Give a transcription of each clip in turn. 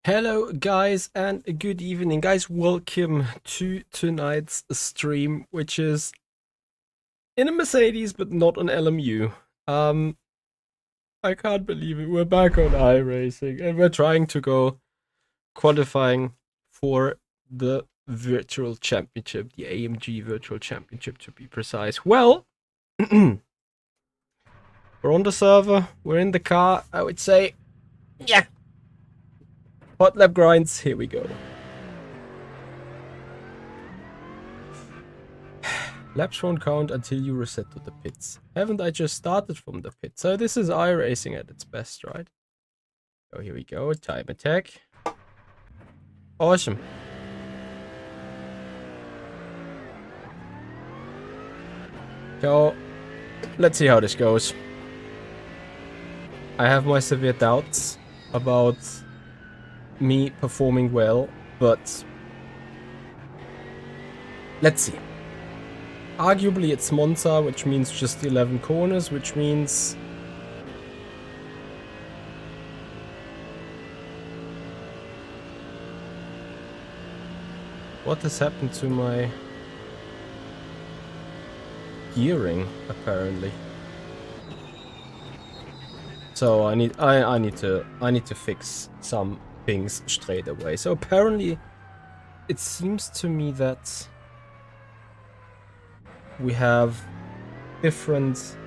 Hello guys and good evening guys, welcome to tonight's stream, which is in a Mercedes but not an LMU. I can't believe it, we're back on iRacing and we're trying to go qualifying for the Virtual Championship, the AMG Virtual Championship to be precise. Well, we're on the server, we're in the car, I would say, yeah. Hot lap grinds, here we go. Laps won't count until you reset to the pits. Haven't I just started from the pit? So this is iRacing at its best, right? Oh, here we go. Time attack. Awesome. So, let's see how this goes. I have my severe doubts about me performing well, but let's see. Arguably it's Monza, which means just 11 corners, which means what has happened to my gearing apparently. So I need to fix some things straight away. So apparently it seems to me that we have different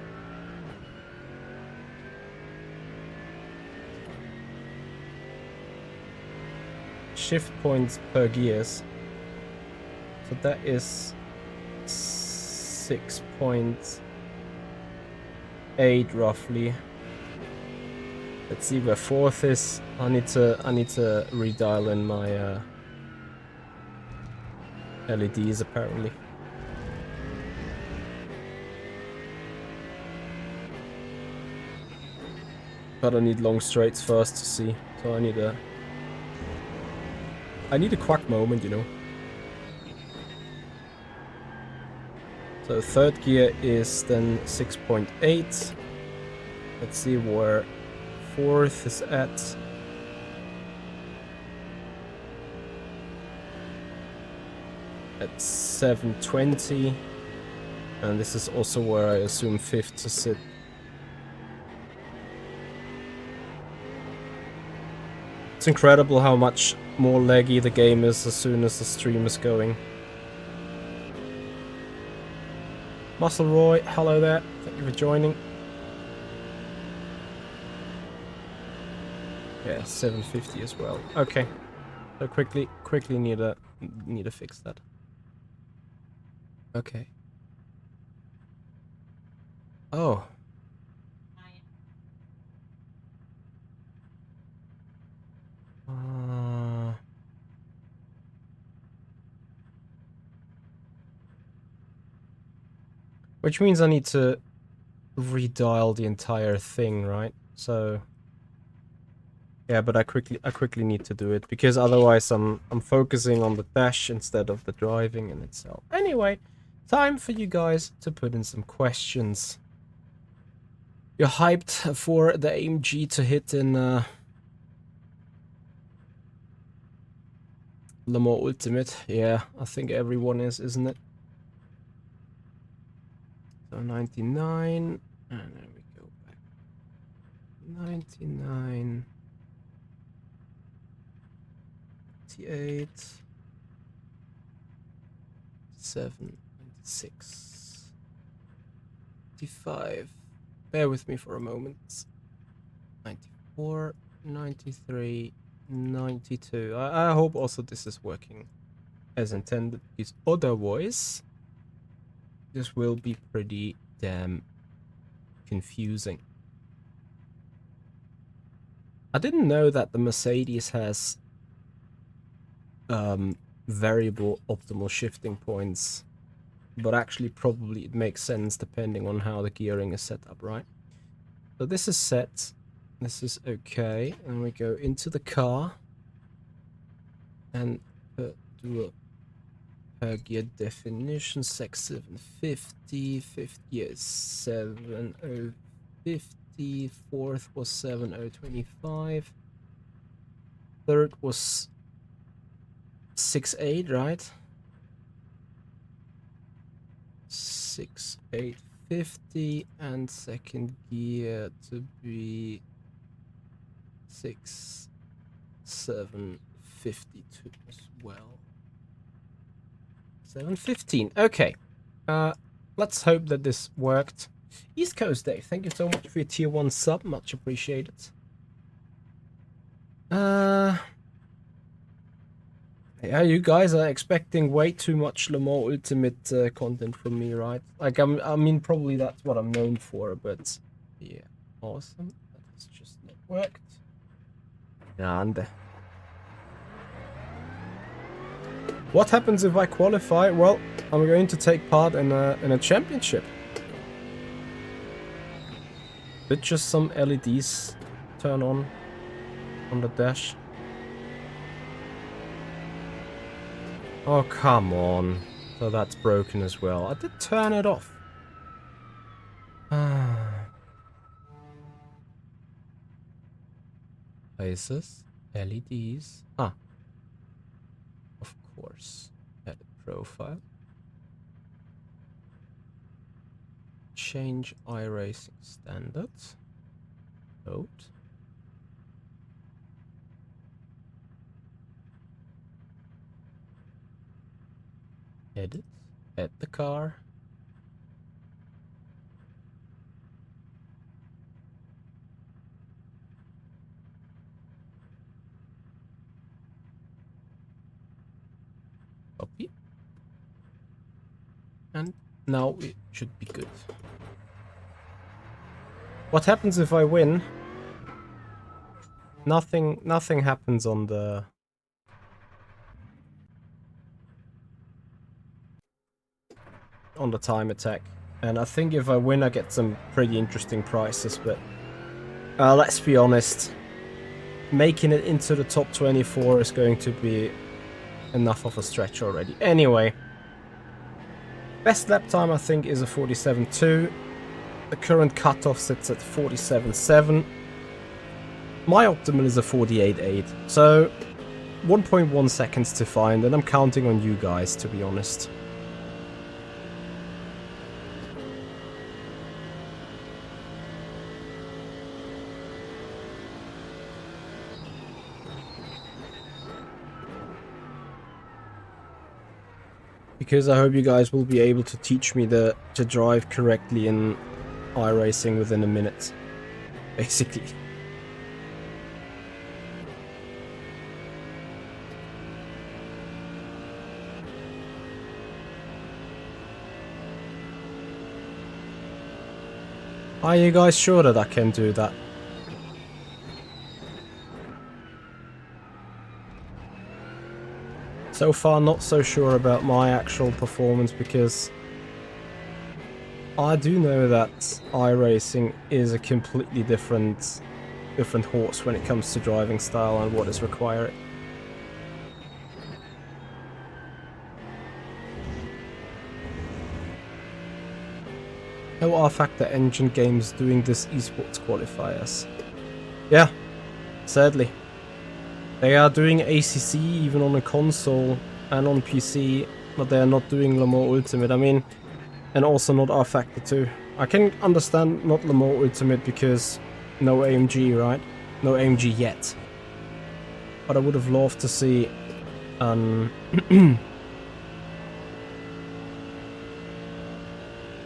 shift points per gears. So that is 6.8 roughly. Let's see where fourth is. I need to redial in my LEDs apparently. But I need long straights first to see. So I need a quack moment, you know. So third gear is then 6.8. Let's see where fourth is at. At 720. And this is also where I assume fifth to sit. It's incredible how much more laggy the game is as soon as the stream is going. Muscle Roy, hello there. Thank you for joining. Yeah, 750 as well. Okay. So quickly need to fix that. Okay. Oh. Which means I need to redial the entire thing, right? So yeah, but I quickly need to do it because otherwise I'm focusing on the dash instead of the driving in itself. Anyway, time for you guys to put in some questions. You're hyped for the AMG to hit in Le Mans Ultimate? Yeah, I think everyone is, isn't it? So 99, and then we go back. 99, 98, 7, 96, 95. Bear with me for a moment. 94, 93, 92. I hope also this is working as intended, because otherwise this will be pretty damn confusing. I didn't know that the Mercedes has variable optimal shifting points, but actually probably it makes sense depending on how the gearing is set up, right? So this is set, this is okay, and we go into the car and do a per gear definition. sec 750, fifth gear is 7050, fourth was 7025. third was 6.8, right? 6.850, and second gear to be 6.752 as well. 7.15. Okay. Let's hope that this worked. East Coast Dave, thank you so much for your tier 1 sub, much appreciated. Yeah, you guys are expecting way too much Le Mans Ultimate content from me, right? Like, I mean, probably that's what I'm known for, but yeah, awesome. That's just not worked. Grande. What happens if I qualify? Well, I'm going to take part in a championship. Did just some LEDs turn on the dash? Oh, come on. So that's broken as well. I did turn it off. Places. LEDs. Ah. Of course. Edit profile. Change iRacing standards. Note. Edit. Add the car. Copy. And now it should be good. What happens if I win? Nothing happens on the time attack. And I think if I win I get some pretty interesting prizes, but let's be honest. Making it into the top 24 is going to be enough of a stretch already. Anyway. Best lap time I think is a 47.2. The current cutoff sits at 47.7. My optimal is a 48.8. So 1.1 seconds to find, and I'm counting on you guys, to be honest. Because I hope you guys will be able to teach me to drive correctly in iRacing within a minute, basically. Are you guys sure that I can do that? So far, not so sure about my actual performance, because I do know that iRacing is a completely different horse when it comes to driving style and what is required. No R-Factor engine games doing this esports qualifiers. Yeah, sadly. They are doing ACC even on a console and on PC, but they are not doing Le Mans Ultimate. I mean, and also not R-Factor 2. I can understand not Le Mans Ultimate because no AMG, right? No AMG yet. But I would have loved to see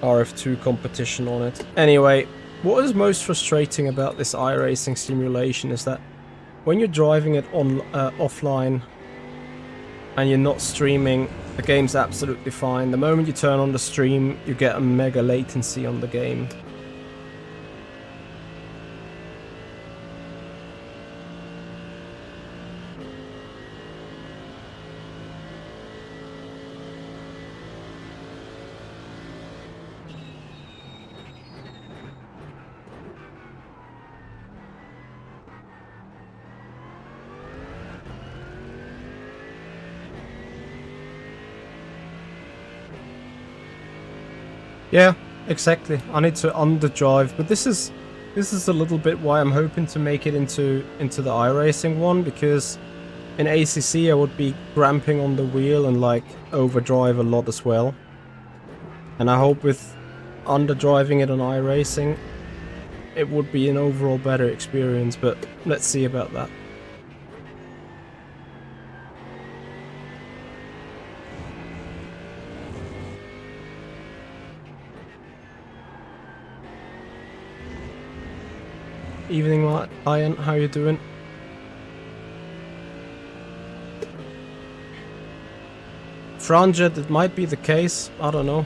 RF2 competition on it. Anyway, what is most frustrating about this iRacing simulation is that when you're driving it on offline and you're not streaming, the game's absolutely fine. The moment you turn on the stream, you get a mega latency on the game. Yeah, exactly. I need to underdrive, but this is This is a little bit why I'm hoping to make it into the iRacing one, because in ACC I would be cramping on the wheel and like overdrive a lot as well. And I hope with underdriving it on iRacing it would be an overall better experience, but let's see about that. Evening, Ian, how you doing? Franjet, it might be the case, I don't know.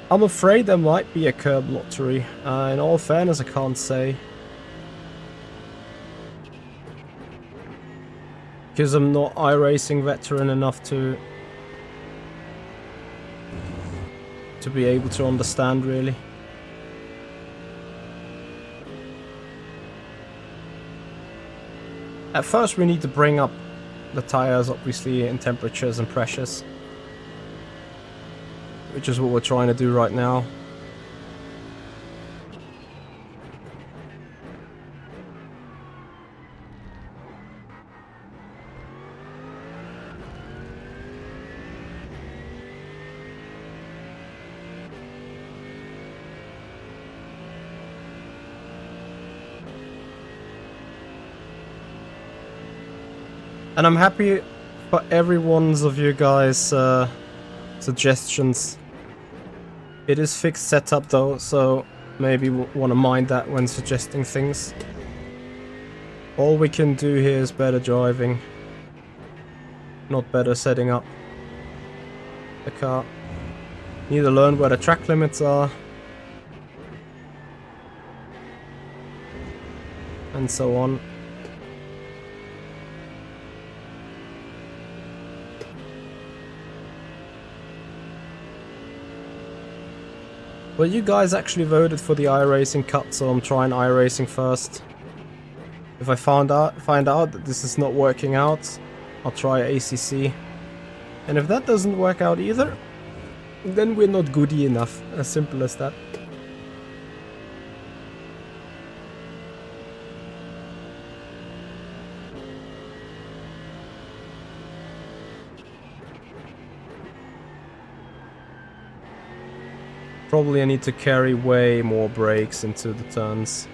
I'm afraid there might be a curb lottery. In all fairness, I can't say. Because I'm not iRacing veteran enough to be able to understand, really. At first we need to bring up the tires, obviously, in temperatures and pressures. Which is what we're trying to do right now. And I'm happy for every one of you guys' suggestions. It is fixed setup though, so maybe we'll want to mind that when suggesting things. All we can do here is better driving, not better setting up the car. Need to learn where the track limits are, and so on. Well, you guys actually voted for the iRacing cut, so I'm trying iRacing first. If I find out that this is not working out, I'll try ACC. And if that doesn't work out either, then we're not goody enough. As simple as that. Probably I need to carry way more brakes into the turns.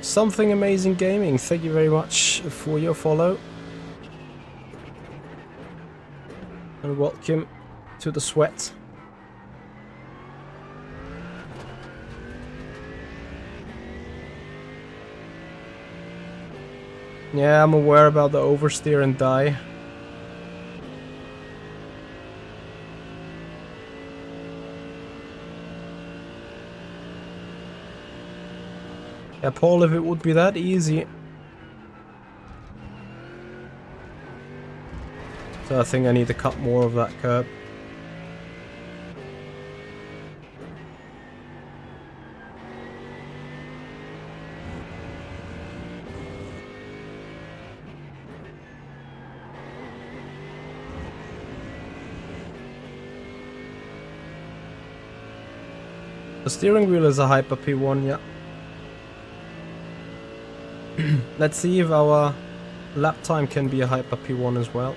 Something Amazing Gaming, thank you very much for your follow. And welcome to the sweat. Yeah, I'm aware about the oversteer and die. Yeah, Paul, if it would be that easy. So I think I need to cut more of that curb. The steering wheel is a Hyper P1, yeah. Let's see if our lap time can be a Hyper P1 as well.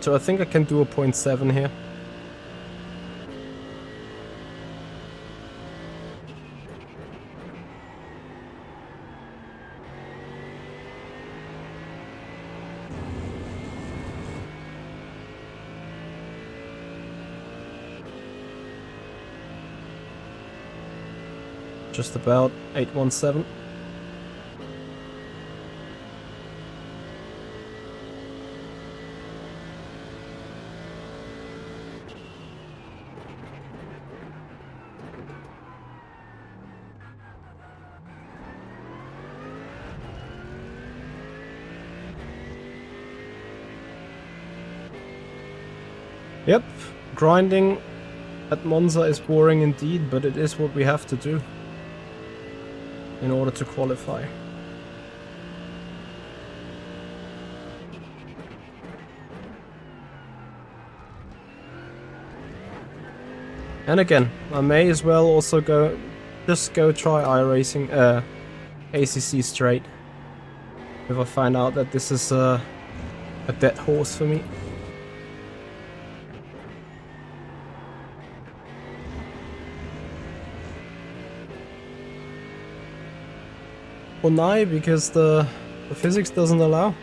So I think I can do a 0.7 here. just about 817. Yep, grinding at Monza is boring indeed, but it is what we have to do in order to qualify. And again, I may as well also just go try iRacing, ACC straight, if I find out that this is a dead horse for me. Well, no, because the physics doesn't allow.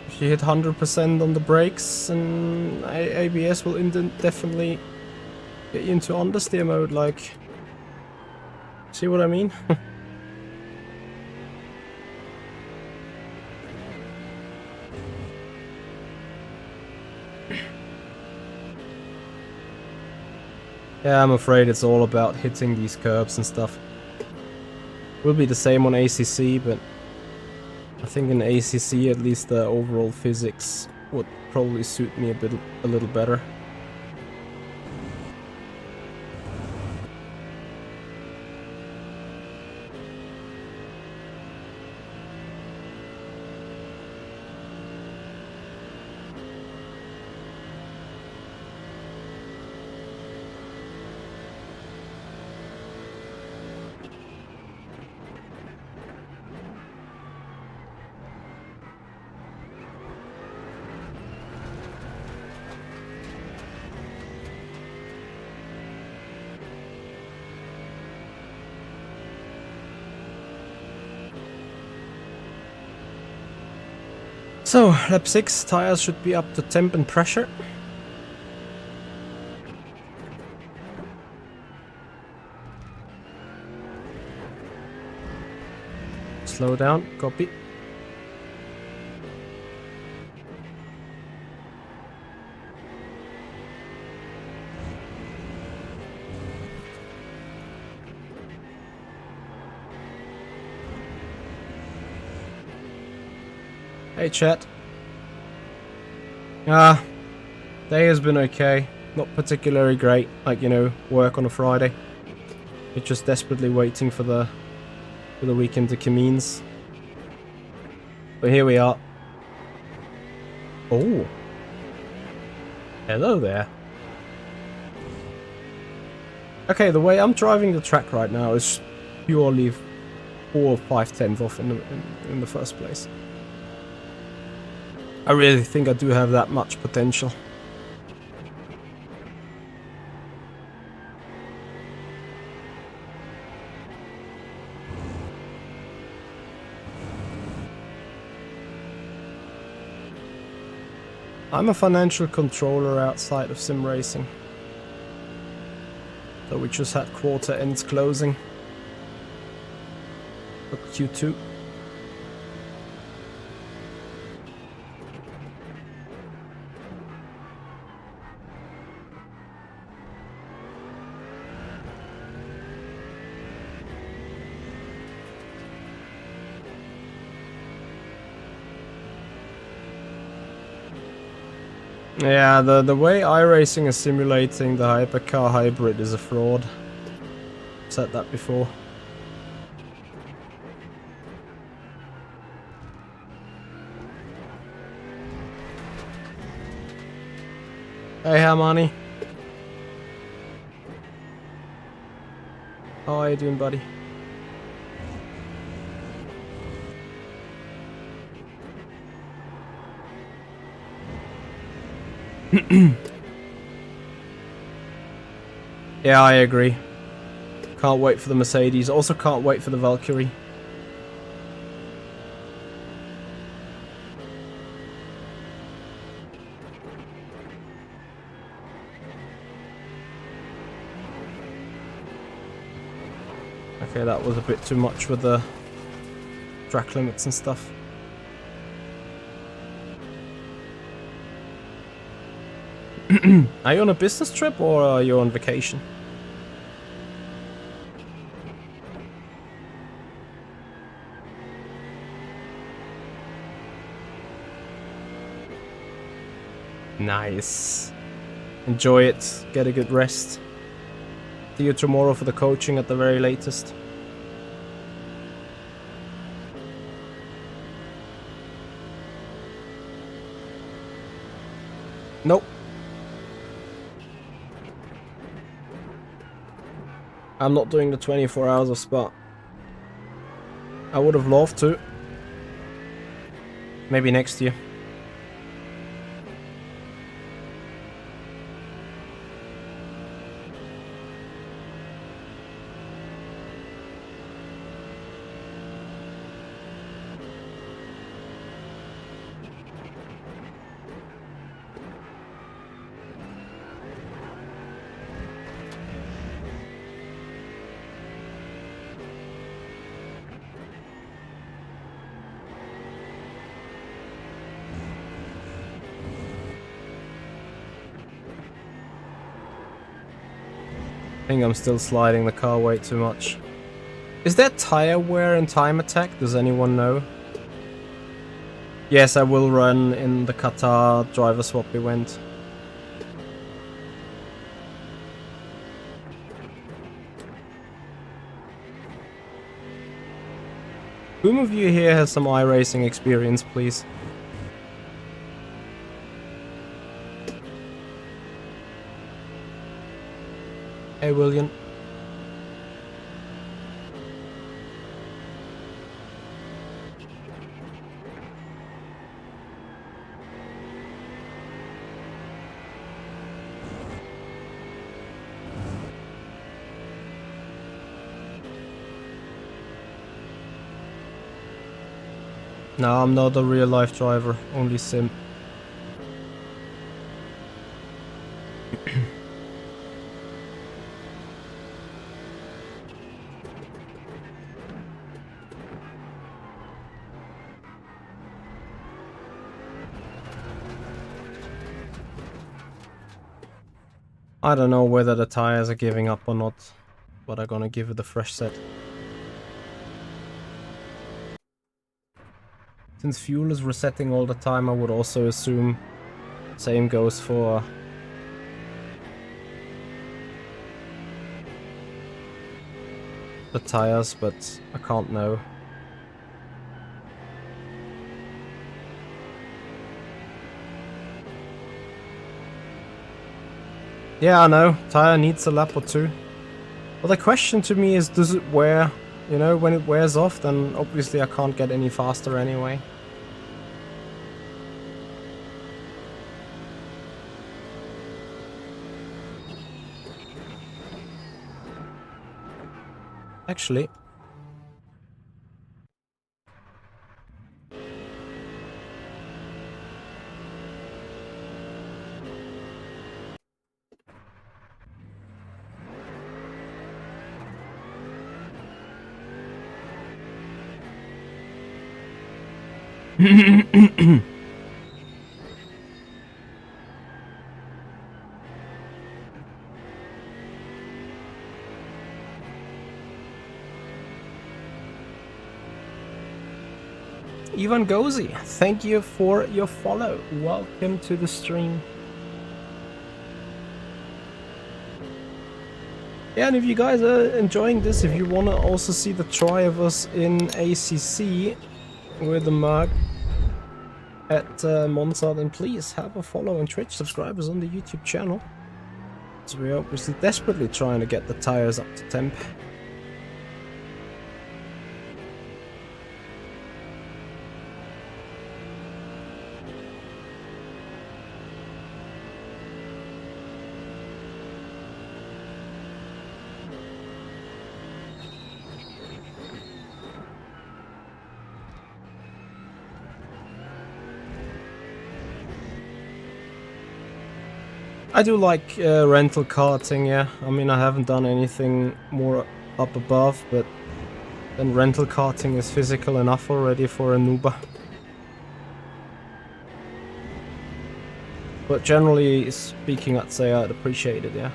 If you hit 100% on the brakes, and ABS will definitely get you into understeer mode, like... See what I mean? Yeah, I'm afraid it's all about hitting these curbs and stuff. Will be the same on ACC, but I think in ACC at least the overall physics would probably suit me a little better. So, lap 6, tires should be up to temp and pressure. Slow down, copy. Hey chat. Day has been okay. Not particularly great, like, you know, work on a Friday. You're just desperately waiting for the weekend to commence. But here we are. Oh. Hello there. Okay, the way I'm driving the track right now is purely 4 or 5/10 off in the first place. I really think I do have that much potential. I'm a financial controller outside of Simracing. So we just had quarter ends closing for Q2. Yeah, the way iRacing is simulating the hypercar hybrid is a fraud. I've said that before. Hey Hermione. How are you doing, buddy? Yeah, I agree. Can't wait for the Mercedes. Also can't wait for the Valkyrie. Okay, that was a bit too much with the track limits and stuff. Are you on a business trip or are you on vacation? Nice. Enjoy it. Get a good rest. See you tomorrow for the coaching at the very latest. Nope. I'm not doing the 24 hours of Spa. I would have loved to. Maybe next year. I think I'm still sliding the car way too much. Is there tire wear and time attack? Does anyone know? Yes, I will run in the Qatar driver swap event. Whom of you here has some iRacing experience, please? Hey, William. No, I'm not a real life driver, only sim. I don't know whether the tires are giving up or not, but I'm gonna give it a fresh set. Since fuel is resetting all the time, I would also assume same goes for the tires, but I can't know. Yeah, I know, tire needs a lap or two. But the question to me is, does it wear? You know, when it wears off, then obviously I can't get any faster anyway. Actually... Ivan Gozi, thank you for your follow. Welcome to the stream. Yeah, and if you guys are enjoying this, if you want to also see the try of us in ACC with the mug at Monza, then please have a follow and Twitch, subscribers on the YouTube channel. So we're obviously desperately trying to get the tires up to temp. I do like rental karting, yeah. I mean, I haven't done anything more up above, but then rental karting is physical enough already for a noob. But generally speaking, I'd say I'd appreciate it, yeah.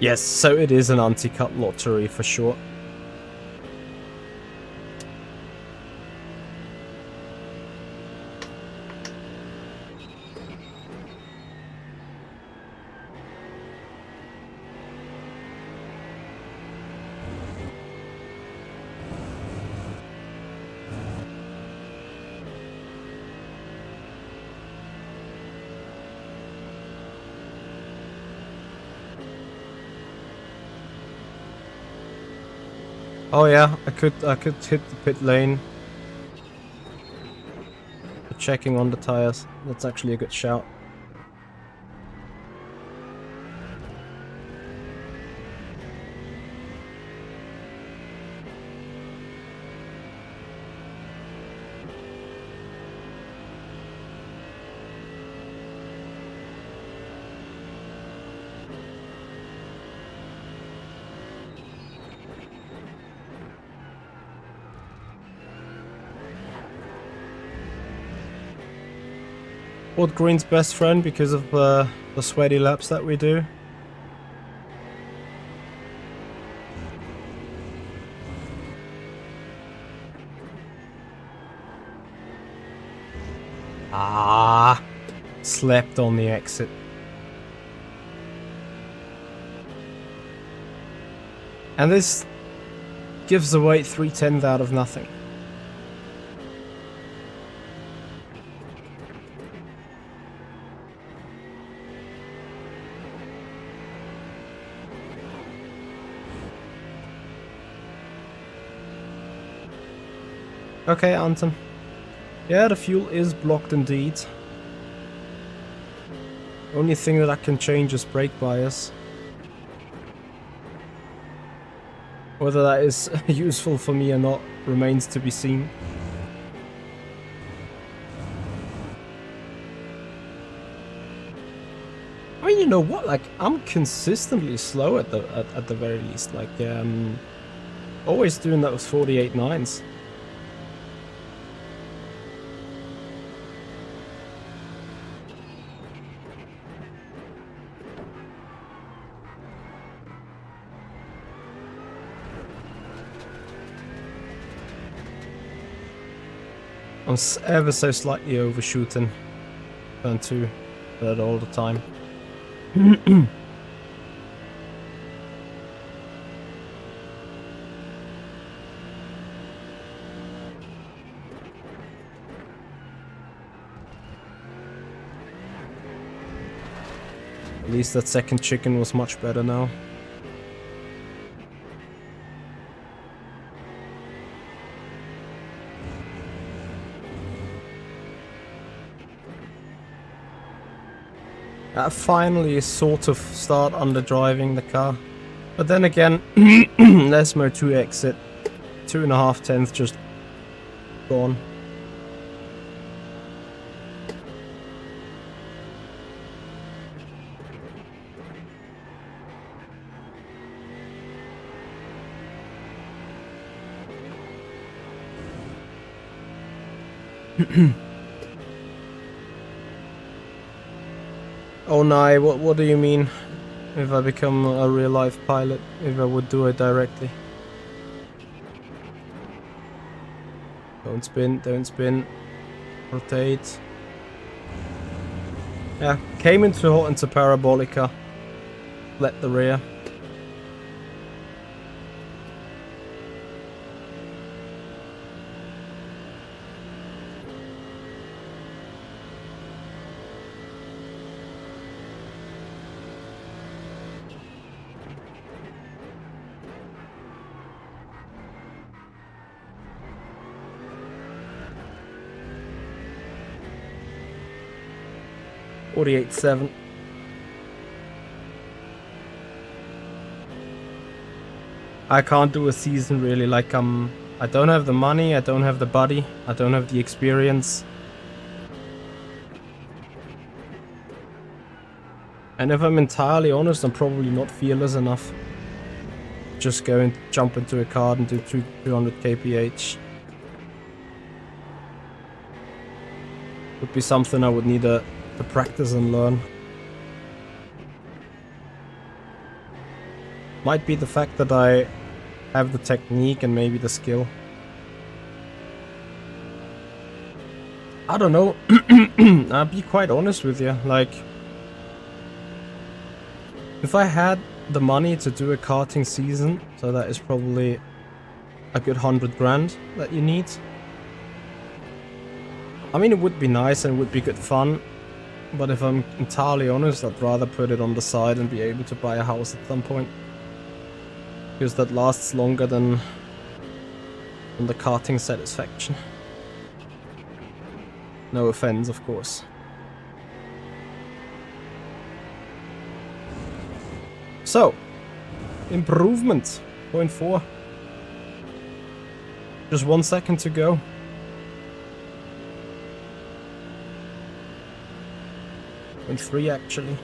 Yes, so it is an anti-cut lottery for sure. Oh yeah, I could hit the pit lane. Checking on the tires. That's actually a good shout. Wood Green's best friend because of the sweaty laps that we do. Ah, slept on the exit. And this gives away 3/10 out of nothing. Okay, Anton. Yeah, the fuel is blocked indeed. Only thing that I can change is brake bias. Whether that is useful for me or not remains to be seen. I mean, you know what? Like, I'm consistently slow at the very least. Like, always doing those 48.9s. I'm ever so slightly overshooting turn 2 that all the time. At least that second chicken was much better now. I finally sort of start underdriving the car. But then again, Lesmo 2 exit, 2.5 tenths just gone. Oh no, what do you mean? If I become a real life pilot, if I would do it directly. Don't spin, don't spin. Rotate. Yeah, came into Parabolica. Let the rear. 48.7. I can't do a season really, like I don't have the money, I don't have the body, I don't have the experience. And if I'm entirely honest, I'm probably not fearless enough. Just go and jump into a car and do 200 kph. Would be something I would need to practice and learn. Might be the fact that I have the technique and maybe the skill. I don't know. I'll be quite honest with you, like, if I had the money to do a karting season, so that is probably a good 100 grand that you need. I mean, it would be nice and it would be good fun, but if I'm entirely honest, I'd rather put it on the side and be able to buy a house at some point. Because that lasts longer than the karting satisfaction. No offense, of course. So, improvement, 0.4. Just 1 second to go. And 3 actually.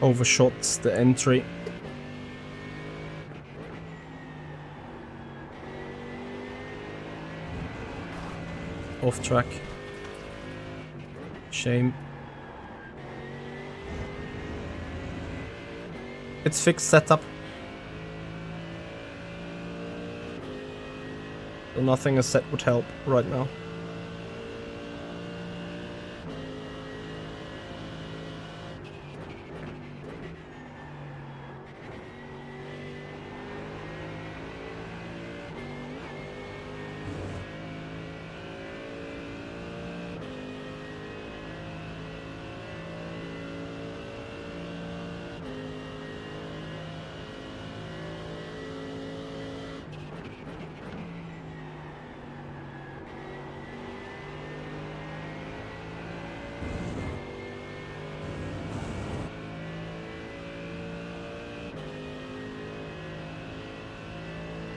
Overshots the entry. Off track. Shame. It's fixed setup. So nothing a set would help right now.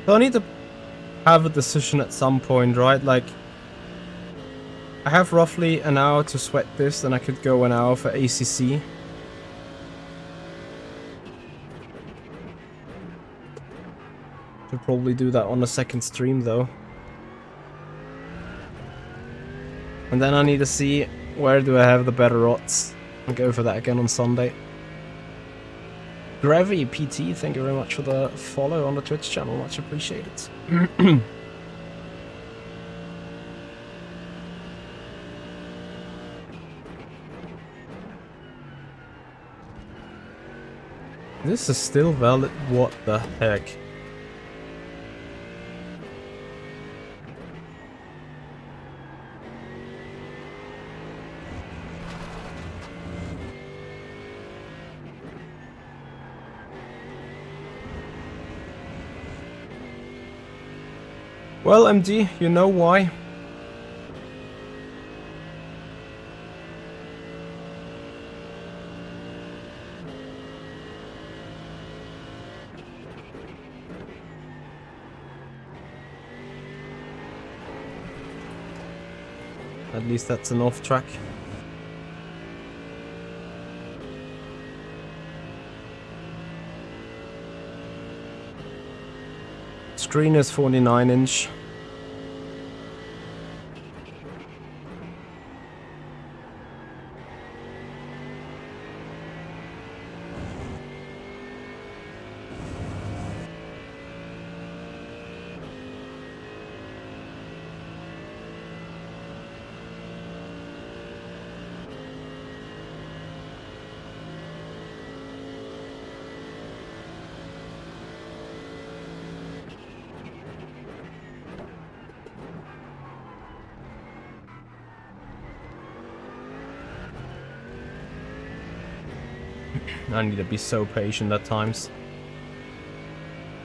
So I need to have a decision at some point, right? Like, I have roughly an hour to sweat this, then I could go an hour for ACC. Should probably do that on a second stream though. And then I need to see where do I have the better odds. I'll go for that again on Sunday. Gravy PT, thank you very much for the follow on the Twitch channel, much appreciated. This is still valid, what the heck? Well, MD, you know why? At least that's an off track. Screen is 49-inch. I need to be so patient at times.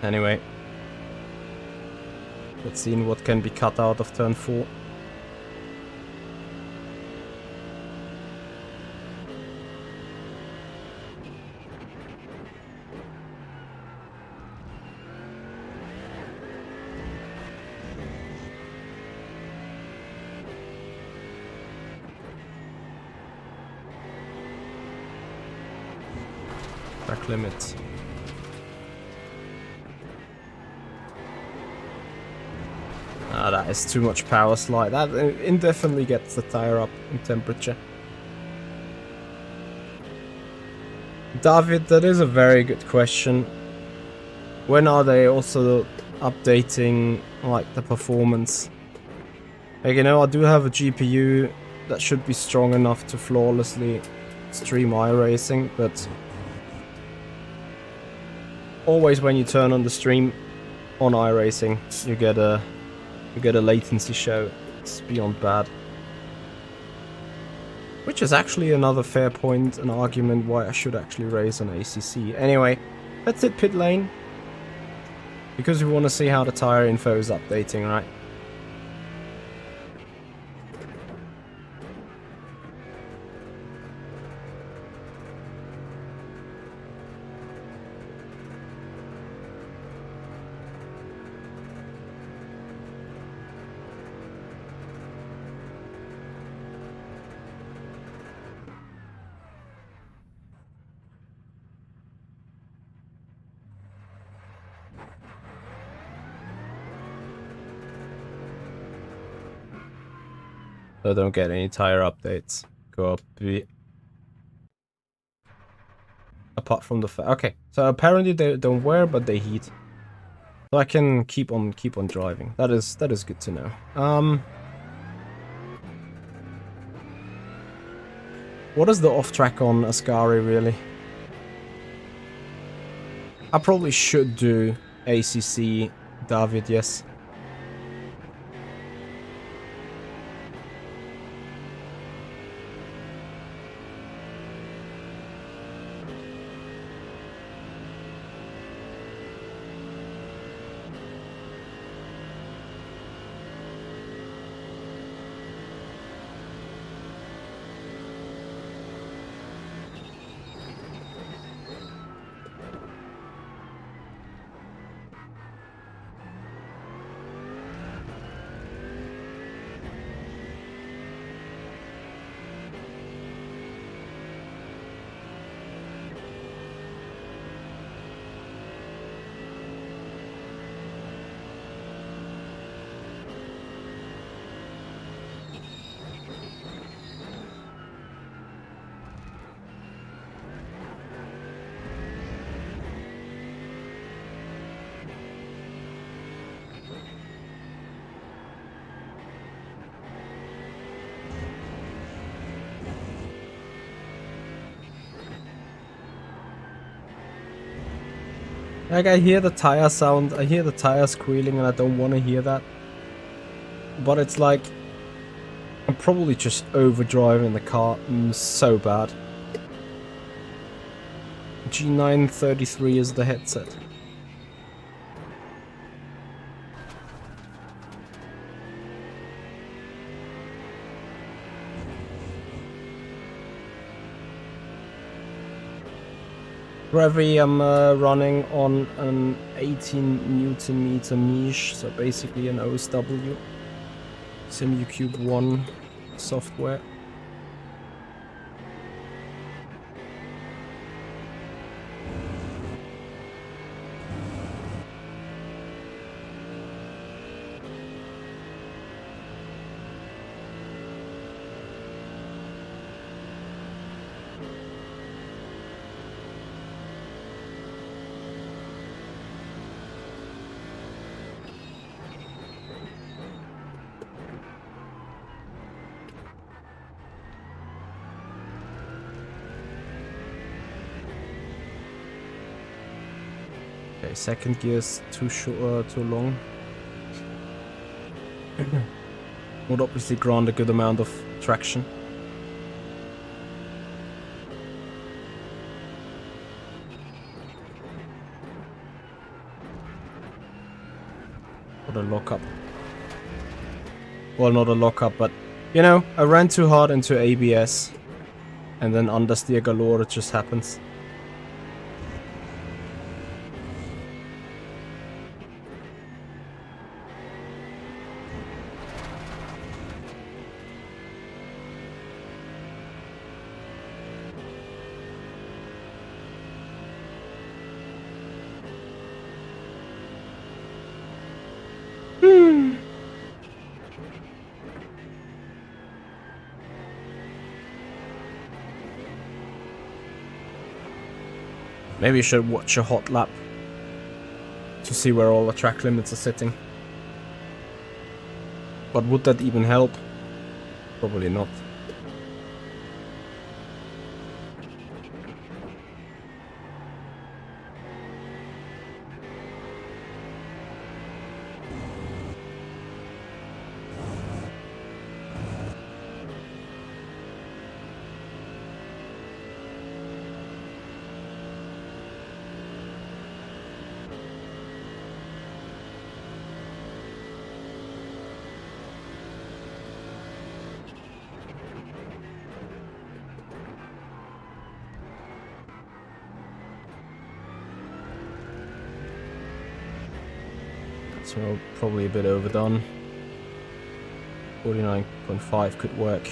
Anyway. Let's see what can be cut out of turn 4. Track limit. Ah, that is too much power slide. That indefinitely gets the tire up in temperature. David, that is a very good question. When are they also updating like the performance? Like, you know, I do have a GPU that should be strong enough to flawlessly stream iRacing, but always when you turn on the stream on iRacing, you get a latency show. It's beyond bad. Which is actually another fair point, an argument why I should actually race on ACC. Anyway, let's hit pit lane. Because we want to see how the tire info is updating, right? So don't get any tire updates. Go up the... Apart from the okay, so apparently they don't wear, but they heat. So I can keep on driving. That is good to know. What is the off track on Ascari really? I probably should do ACC, David, yes. Like, I hear the tire sound, I hear the tire squealing, and I don't want to hear that. But it's like, I'm probably just overdriving the car so bad. G933 is the headset. Gravity, I'm running on an 18 Newton meter niche, so basically an OSW. SimuCube 1 software. Okay, second gear's too short, too long. Would obviously grant a good amount of traction. the lockup. Well, not a lockup, but you know, I ran too hard into ABS, and then understeer galore. It just happens. Maybe you should watch a hot lap to see where all the track limits are sitting. But would that even help? Probably not. So probably a bit overdone. 49.5 could work.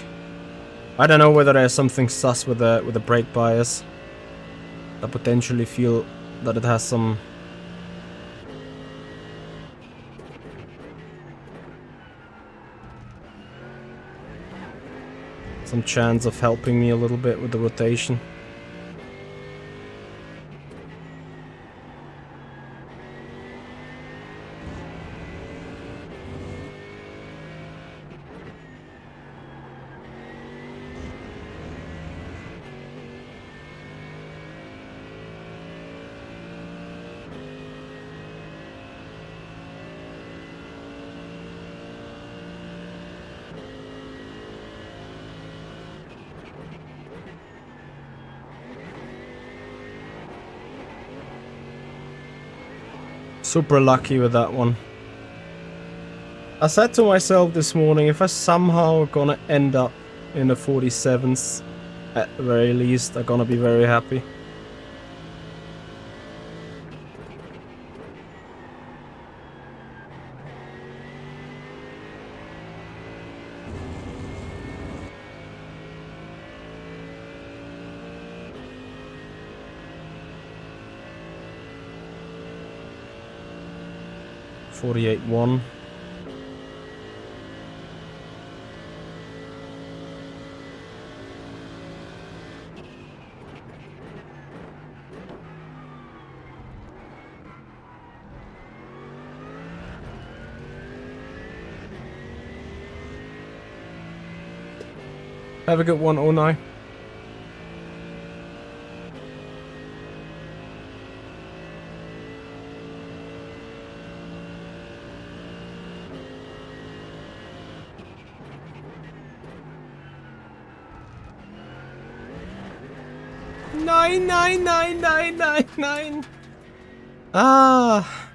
I don't know whether there's something sus with the brake bias. I potentially feel that it has some chance of helping me a little bit with the rotation. Super lucky with that one. I said to myself this morning, if I somehow gonna end up in the 47s, at the very least, I'm gonna be very happy. .48.1. Have a good one, Onai. Nine. Ah.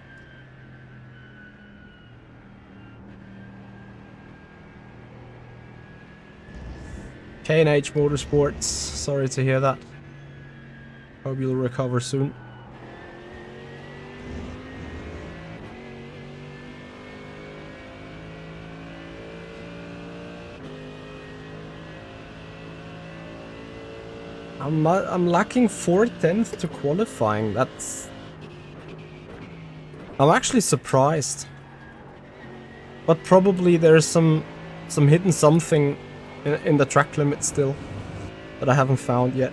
K&H Motorsports, sorry to hear that. Hope you'll recover soon. I'm lacking 4/10 to qualifying. That's... I'm actually surprised. But probably there's some hidden something in the track limit still that I haven't found yet.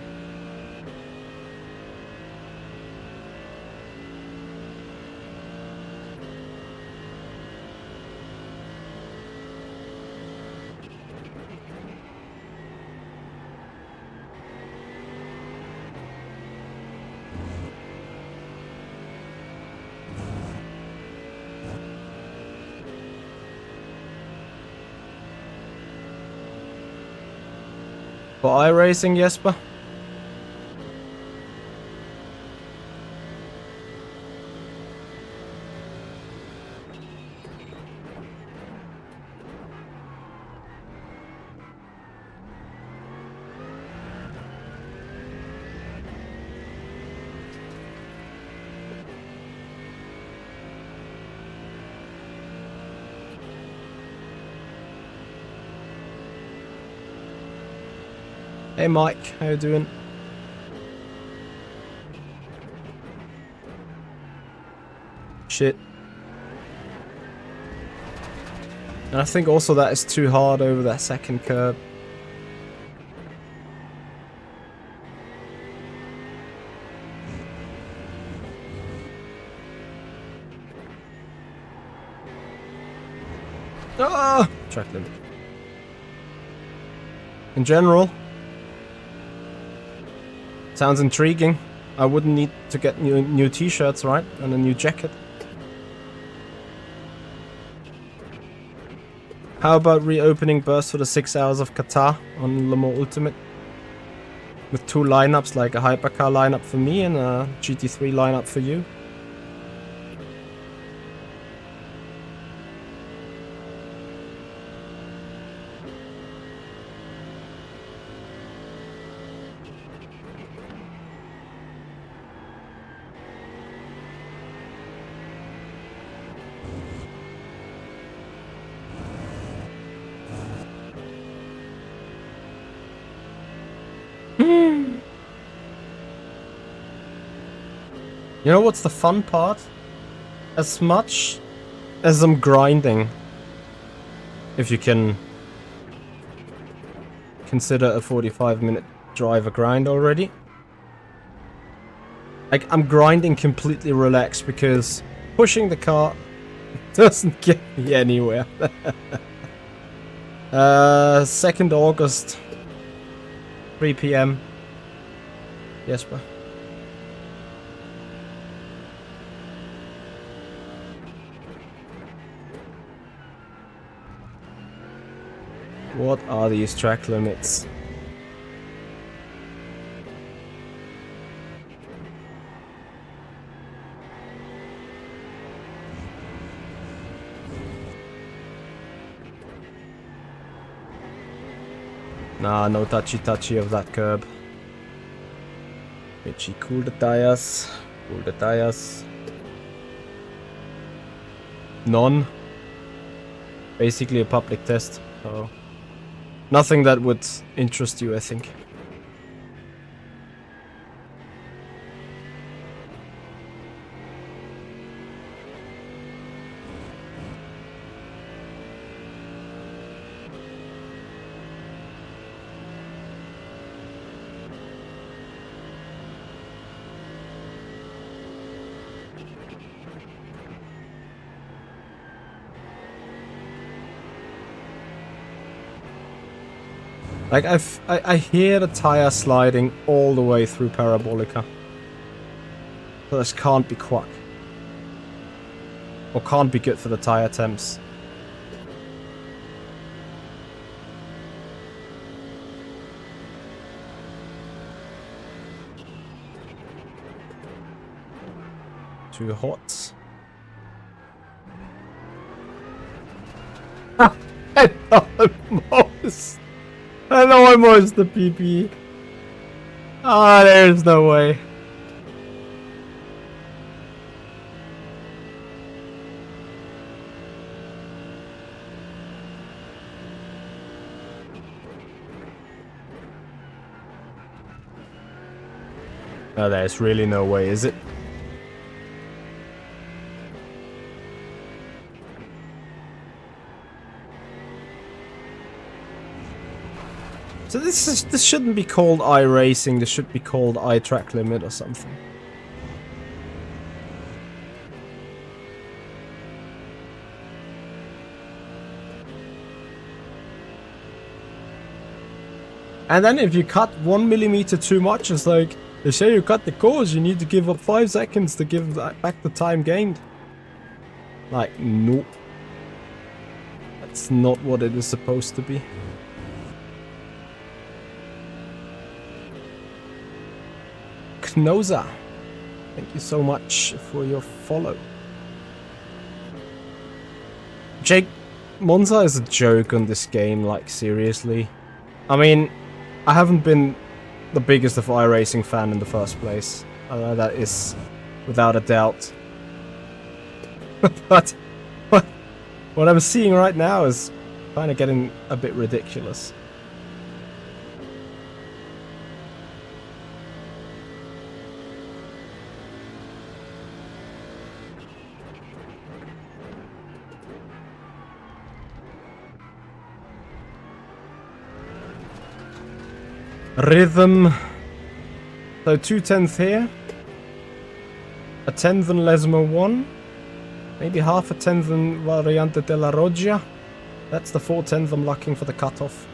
For iRacing, Jesper? Hey Mike, how you doing? Shit. And I think also that is too hard over that second curb. Ah! Track limit. In general, sounds intriguing. I wouldn't need to get new t-shirts, right? And a new jacket. How about reopening Burst for the 6 hours of Qatar on Le Mans Ultimate? With 2 lineups, like a hypercar lineup for me and a GT3 lineup for you. You know what's the fun part? As much as I'm grinding, if you can consider a 45-minute drive a grind already, like, I'm grinding completely relaxed because pushing the car doesn't get me anywhere. 2nd August, 3 PM. Jesper. What are these track limits? Nah, no touchy of that curb. Richie, cool the tires. Cool the tires. None. Basically a public test. So nothing that would interest you, I think. Like, I hear the tire sliding all the way through Parabolica. So this can't be quack. Or can't be good for the tire temps. Too hot. I know almost the PP. Ah, there's no way. Oh, there's really no way, is it? So this shouldn't be called iRacing, this should be called iTrack Limit or something. And then if you cut 1 millimeter too much, it's like, they say you cut the course, you need to give up 5 seconds to give back the time gained. Like, nope. That's not what it is supposed to be. Knoza, thank you so much for your follow. Jake, Monza is a joke on this game, like, seriously. I mean, I haven't been the biggest of iRacing fan in the first place. That is without a doubt. But what I'm seeing right now is kind of getting a bit ridiculous. Rhythm. So 2/10 here. A 10th in Lesmo 1. Maybe half a 10th in Variante della Roggia. That's the 4/10 I'm looking for the cutoff.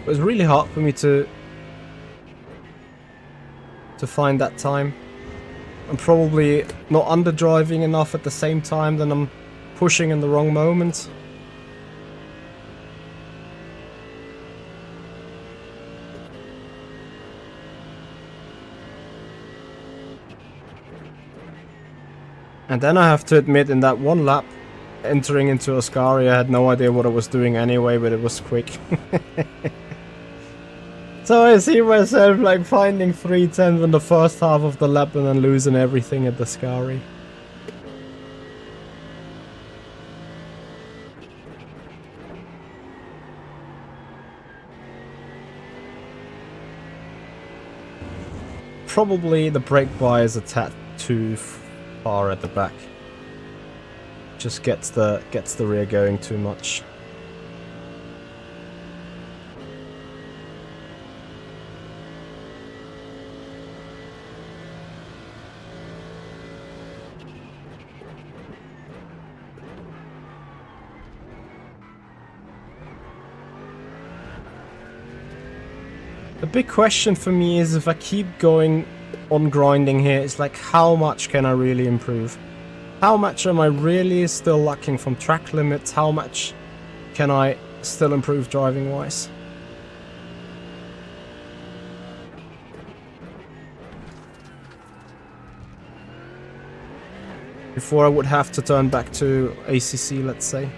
It was really hard for me to find that time. I'm probably not underdriving enough at the same time, then I'm pushing in the wrong moment. And then I have to admit, in that one lap, entering into Ascari, I had no idea what I was doing anyway, but it was quick. So I see myself like finding 3/10 in the first half of the lap and then losing everything at the Ascari. Probably the brake bar is a tad too far at the back. Just gets the rear going too much. The big question for me is, if I keep going on grinding here, it's like, how much can I really improve? How much am I really still lacking from track limits? How much can I still improve driving wise? Before I would have to turn back to ACC, let's say.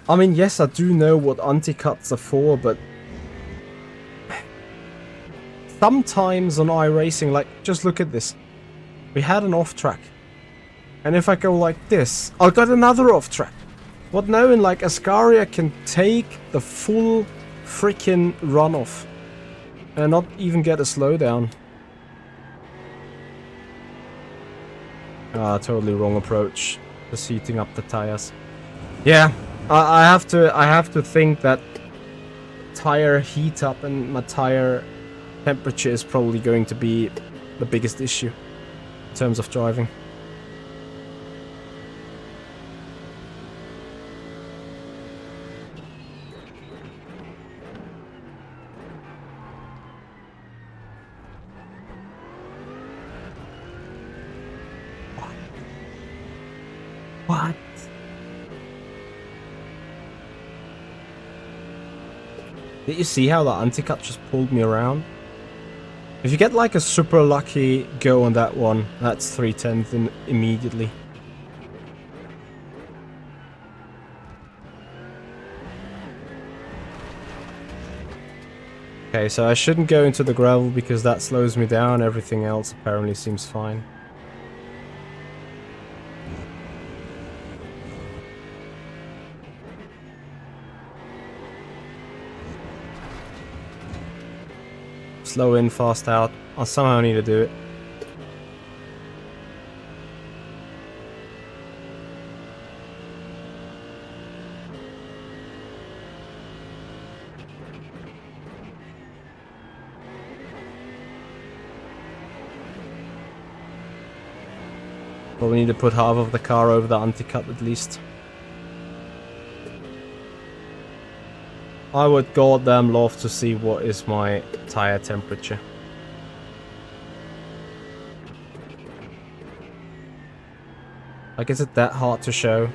I mean, yes, I do know what anti-cuts are for, but sometimes on iRacing, like, just look at this. We had an off-track. And if I go like this, I got another off-track. What now in, like, Ascari, I can take the full freaking runoff and not even get a slowdown. Ah, totally wrong approach. Just heating up the tires. Yeah. I have to think that tire heat up and my tire temperature is probably going to be the biggest issue in terms of driving. What? Did you see how that anti-cut just pulled me around? If you get like a super lucky go on that one, that's 3/10 in immediately. Okay, so I shouldn't go into the gravel because that slows me down. Everything else apparently seems fine. Slow in, fast out. I somehow need to do it. Probably need to put half of the car over the anti-cut at least. I would goddamn love to see what is my tire temperature. Like, is it that hard to show?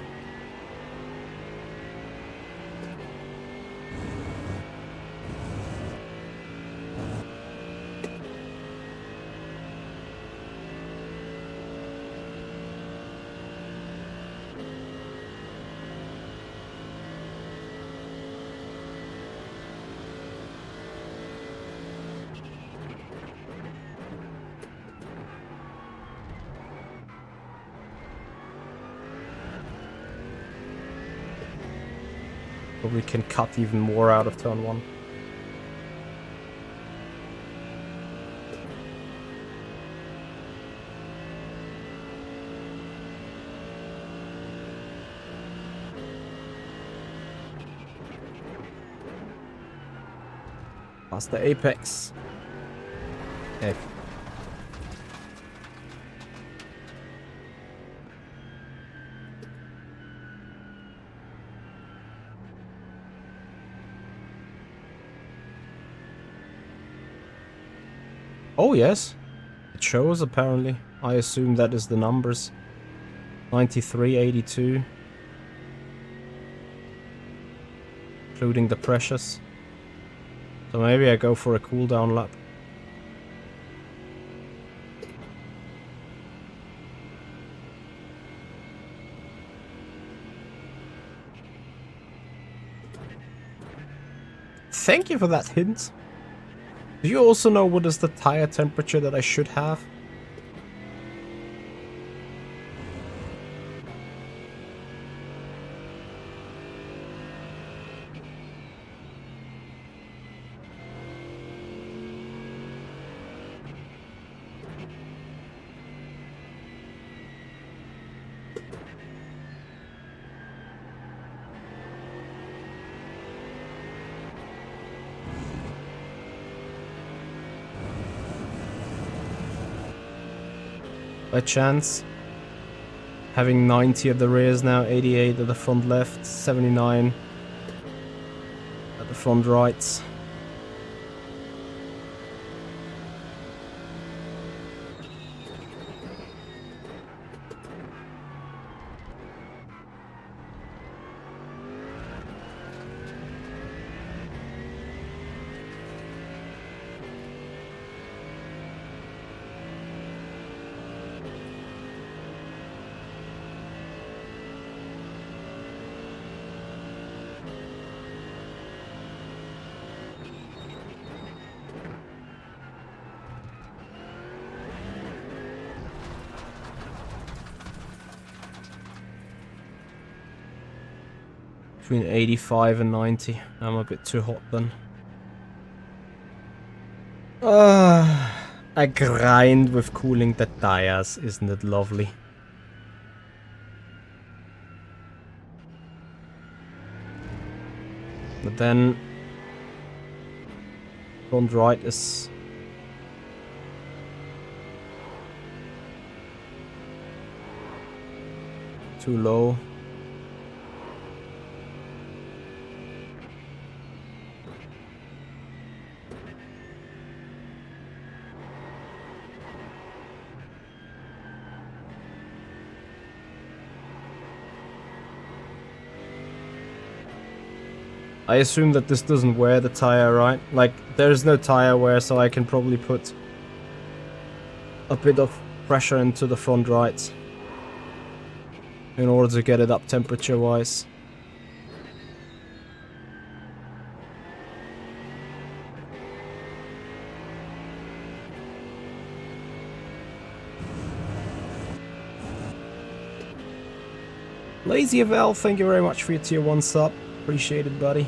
Probably can cut even more out of turn 1. Past the apex. Okay. Oh yes, it shows apparently. I assume that is the numbers. 93, 82. Including the precious. So maybe I go for a cooldown lap. Thank you for that hint. Do you also know what is the tire temperature that I should have? By chance, having 90 at the rears now, 88 at the front left, 79 at the front right. Between 85 and 90. I'm a bit too hot then. I grind with cooling the tires, isn't it lovely? But then front right is too low. I assume that this doesn't wear the tire, right? Like, there's no tire wear, so I can probably put a bit of pressure into the front right in order to get it up temperature-wise. Lazy Val, thank you very much for your tier 1 sub. Appreciate it, buddy.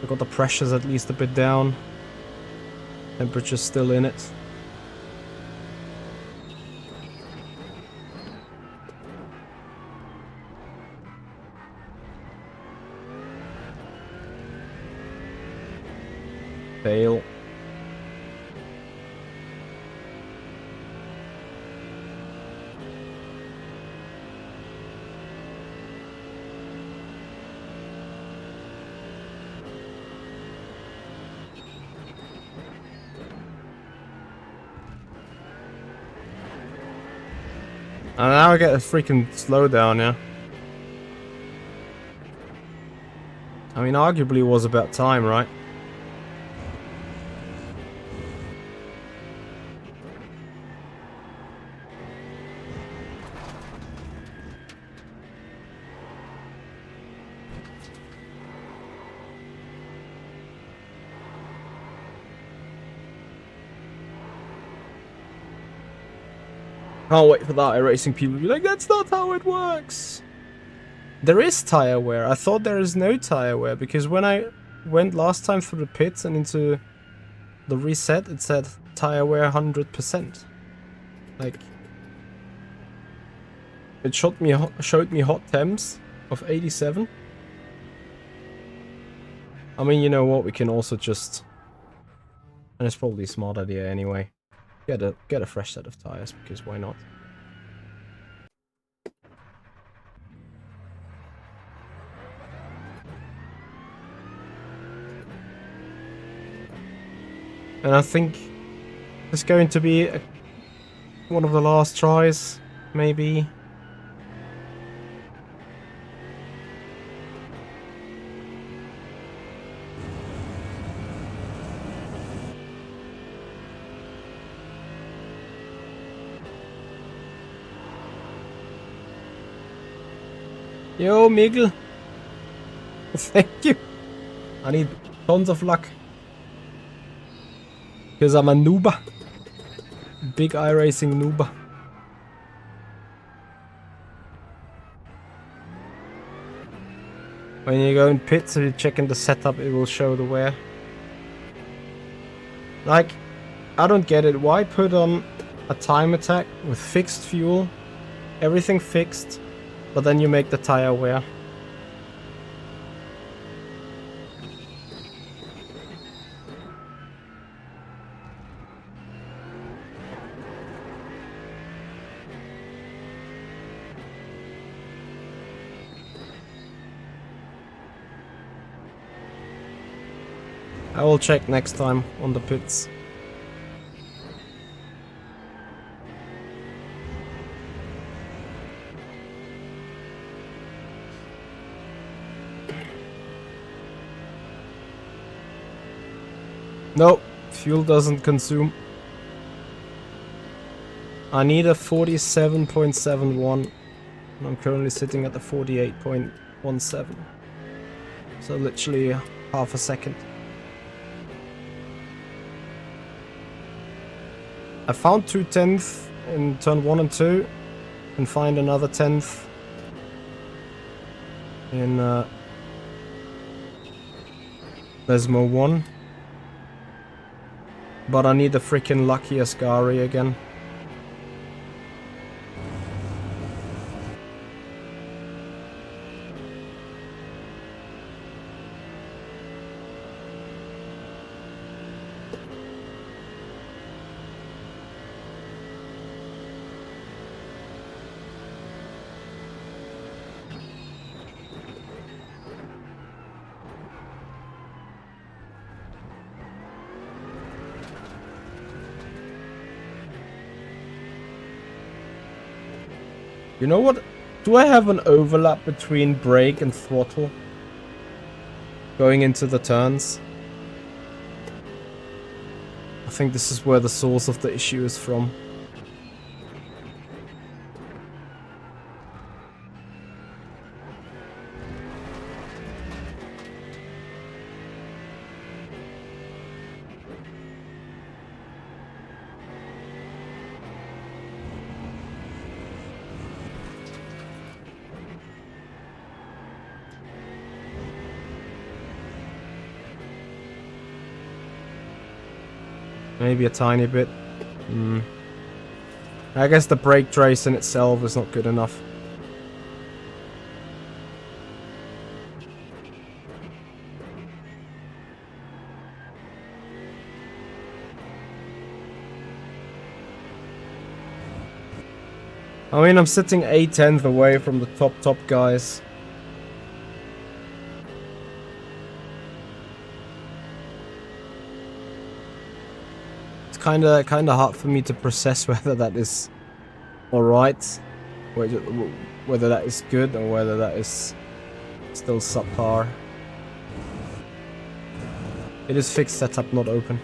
I got the pressures at least a bit down. Temperature's still in it. Fail. And now I get a freaking slowdown, yeah. I mean, arguably it was about time, right? Can't wait for that iRacing people to be like, that's not how it works. There is tire wear. I thought there is no tire wear because when I went last time through the pits and into the reset, it said tire wear 100%. Like, it showed me hot temps of 87. I mean, you know what? We can also just, and it's probably a smart idea anyway. Get a fresh set of tires because why not? And I think it's going to be one of the last tries, maybe. Yo, Miguel. Thank you. I need tons of luck. Because I'm a nooba. Big iRacing nooba. When you go in pits and you check in the setup, it will show the wear. Like, I don't get it. Why put on a time attack with fixed fuel, everything fixed, but then you make the tire wear? I will check next time on the pits. No, fuel doesn't consume. I need a 47.71. And I'm currently sitting at the 48.17. So literally half a second. I found 2/10 in turn 1 and 2, and find another 10th in Lesmo 1. But I need the freaking lucky Ascari again. You know what? Do I have an overlap between brake and throttle going into the turns? I think this is where the source of the issue is from. Maybe a tiny bit. I guess the brake trace in itself is not good enough. I mean, I'm sitting 1/10 away from the top guys. Kinda hard for me to process whether that is alright whether that is good or whether that is still subpar. It is fixed setup, not open.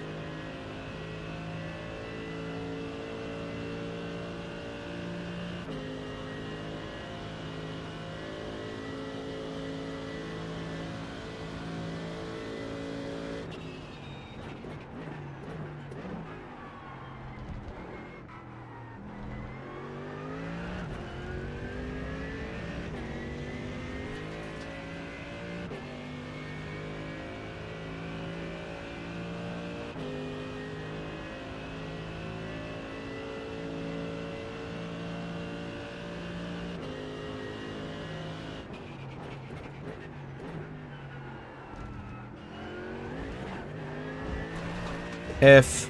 F.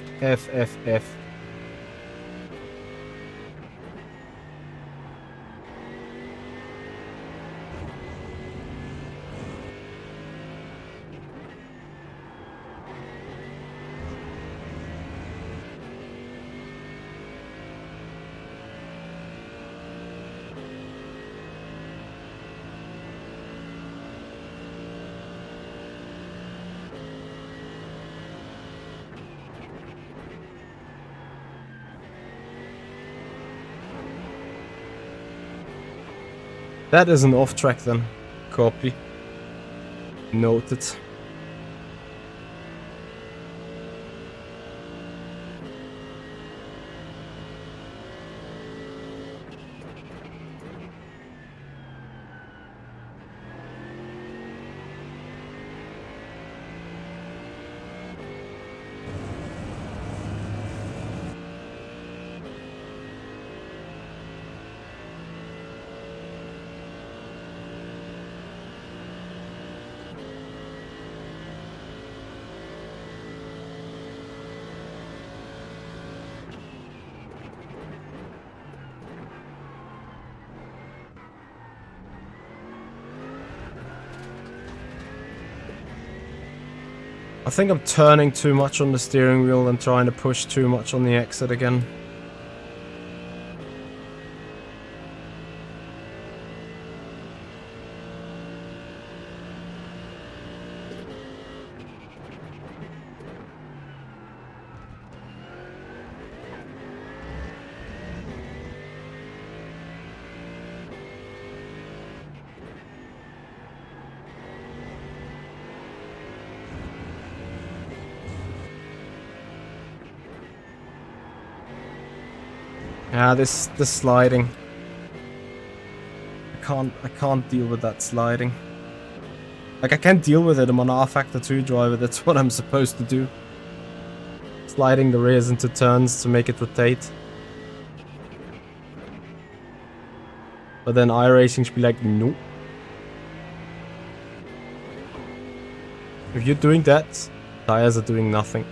That is an off track then. Copy. Noted. I think I'm turning too much on the steering wheel and trying to push too much on the exit again. Yeah, this sliding. I can't deal with that sliding. Like, I can't deal with it. I'm an R-Factor 2 driver. That's what I'm supposed to do. Sliding the rears into turns to make it rotate. But then iRacing should be like, nope. If you're doing that, tires are doing nothing.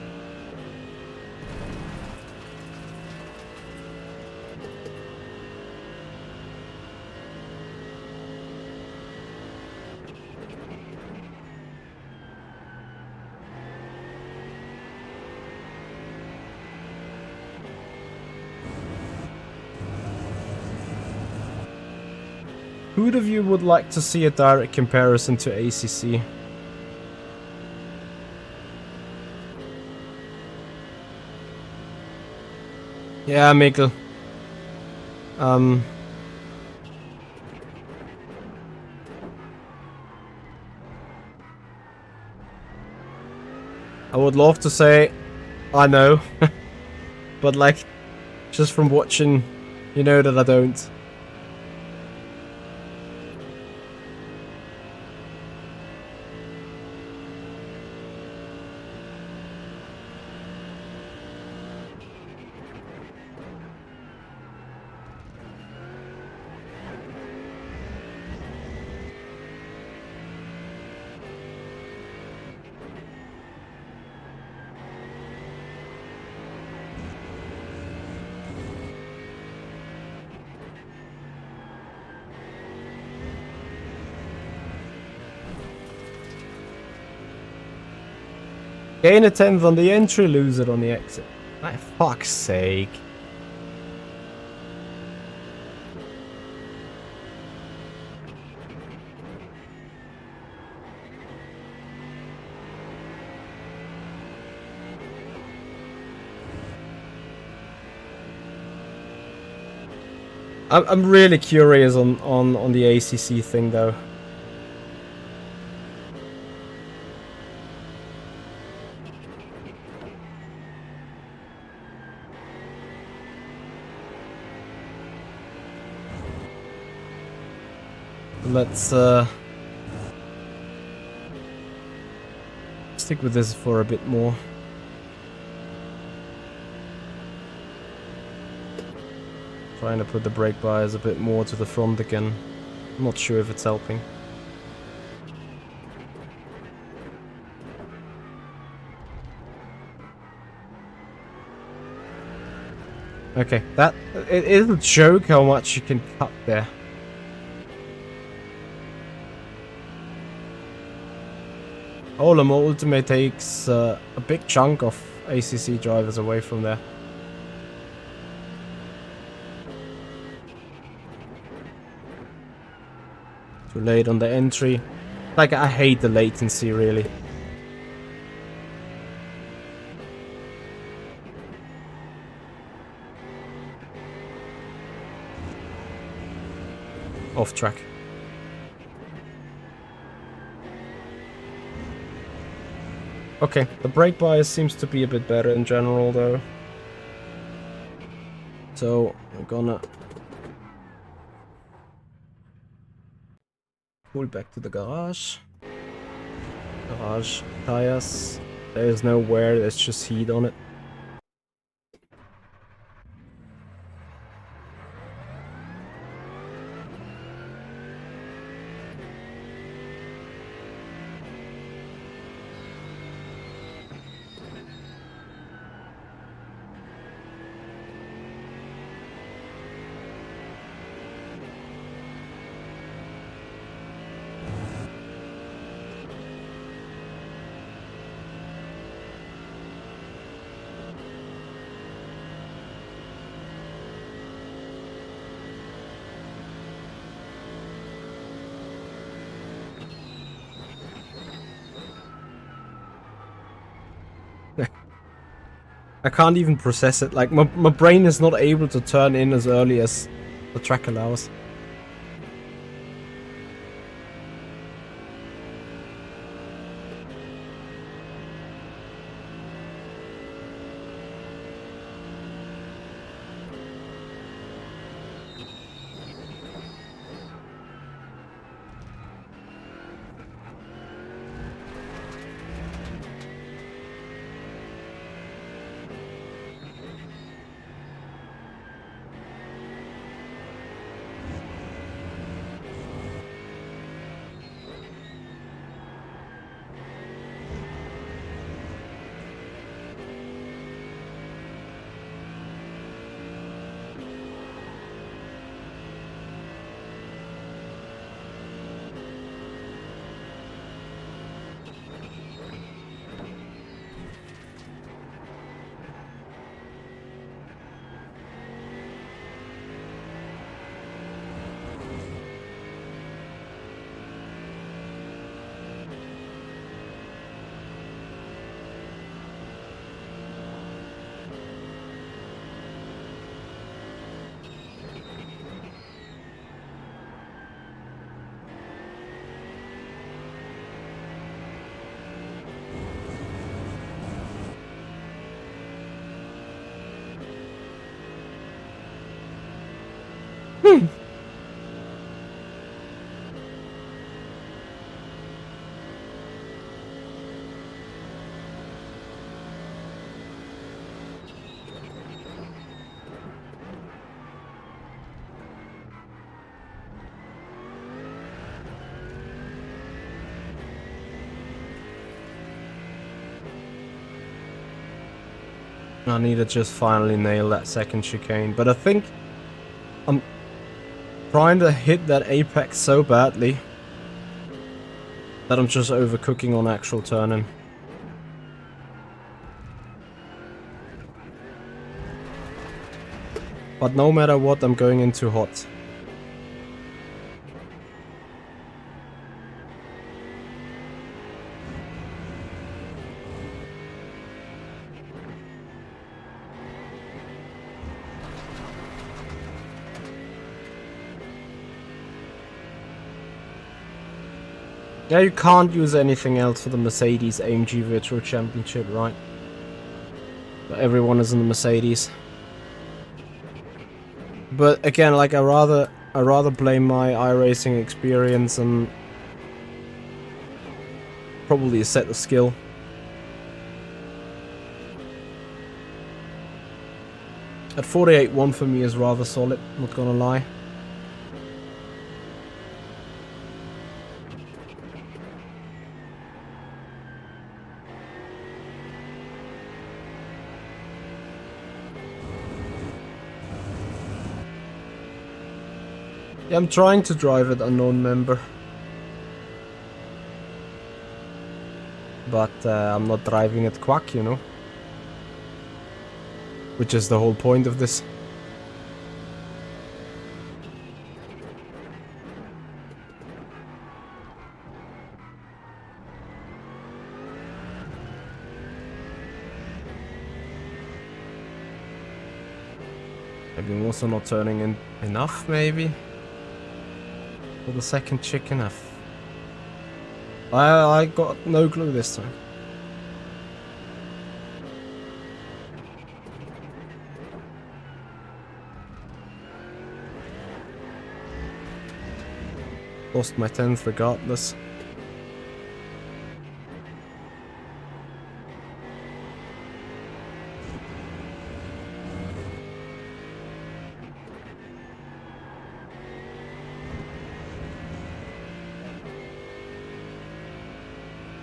Who of you would like to see a direct comparison to ACC? Yeah, Mikkel. I would love to say I know, but like, just from watching, you know that I don't. Gain a 10th on the entry, lose it on the exit. For fuck's sake. I'm really curious on the ACC thing though. Let's stick with this for a bit more. Trying to put the brake bias a bit more to the front again. I'm not sure if it's helping. Okay, that it is a joke how much you can cut there. Olam Ultimate takes a big chunk of ACC drivers away from there. Too late on the entry. Like, I hate the latency, really. Off track. Okay, the brake bias seems to be a bit better in general, though. So, I'm gonna pull back to the garage. Garage tires. There's no wear, there's just heat on it. I can't even process it. Like, my brain is not able to turn in as early as the track allows. I need to just finally nail that second chicane, but I think I'm trying to hit that apex so badly that I'm just overcooking on actual turning. But no matter what, I'm going in too hot. Yeah, you can't use anything else for the Mercedes AMG Virtual Championship, right? But everyone is in the Mercedes. But again, like I rather blame my iRacing experience and probably a set of skill. At 48.1 for me is rather solid, not gonna lie. Yeah, I'm trying to drive at unknown member. But I'm not driving at Quack, you know. Which is the whole point of this. Maybe I'm also not turning in enough, maybe? For the second chicken, I got no clue this time. Lost my 10th regardless.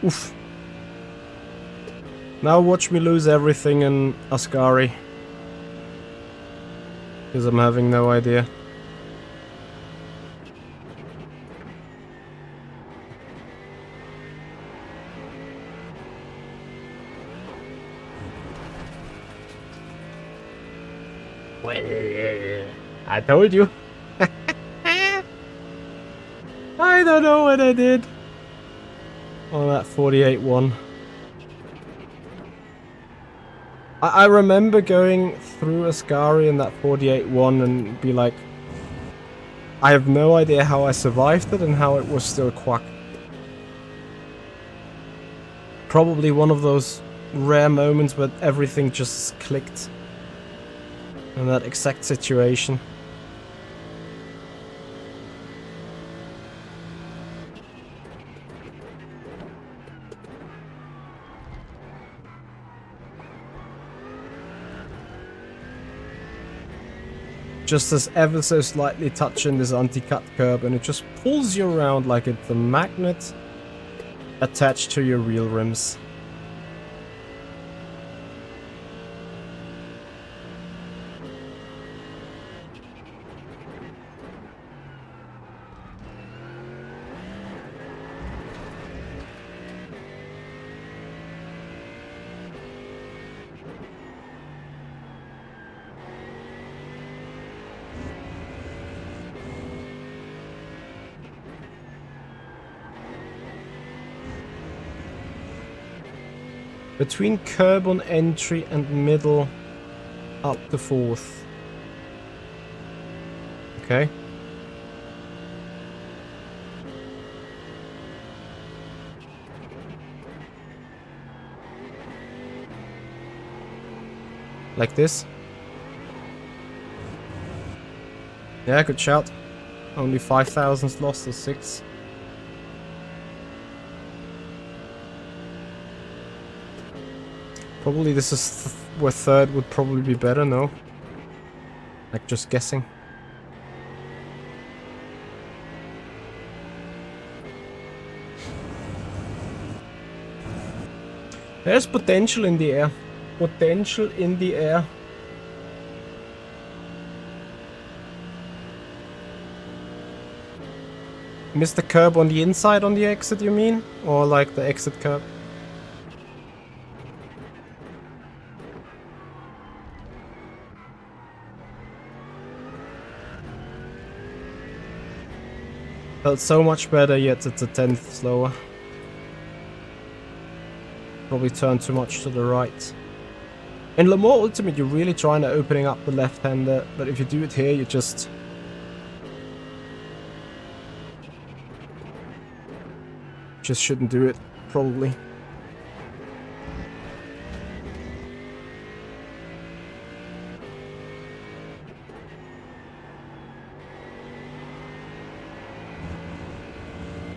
Oof. Now watch me lose everything in Ascari. Because I'm having no idea. Well, I told you. I don't know what I did. On that 48.1. I remember going through Ascari in that 48.1 and be like, I have no idea how I survived it and how it was still Quack. Probably one of those rare moments where everything just clicked. In that exact situation. Just as ever so slightly touching this anti-cut curb and it just pulls you around like it's a magnet attached to your real rims. Between curb on entry and middle up to fourth. Okay. Like this. Yeah, good shout. Only 5,000 lost or 6. Probably this is where third would probably be better, no? Like just guessing. There's potential in the air. Potential in the air. Missed the curb on the inside on the exit, you mean? Or like the exit curb? Felt so much better, yet it's a 10th slower. Probably turned too much to the right. In Le Mans Ultimate, you're really trying to opening up the left-hander, but if you do it here, you just... Just shouldn't do it, probably.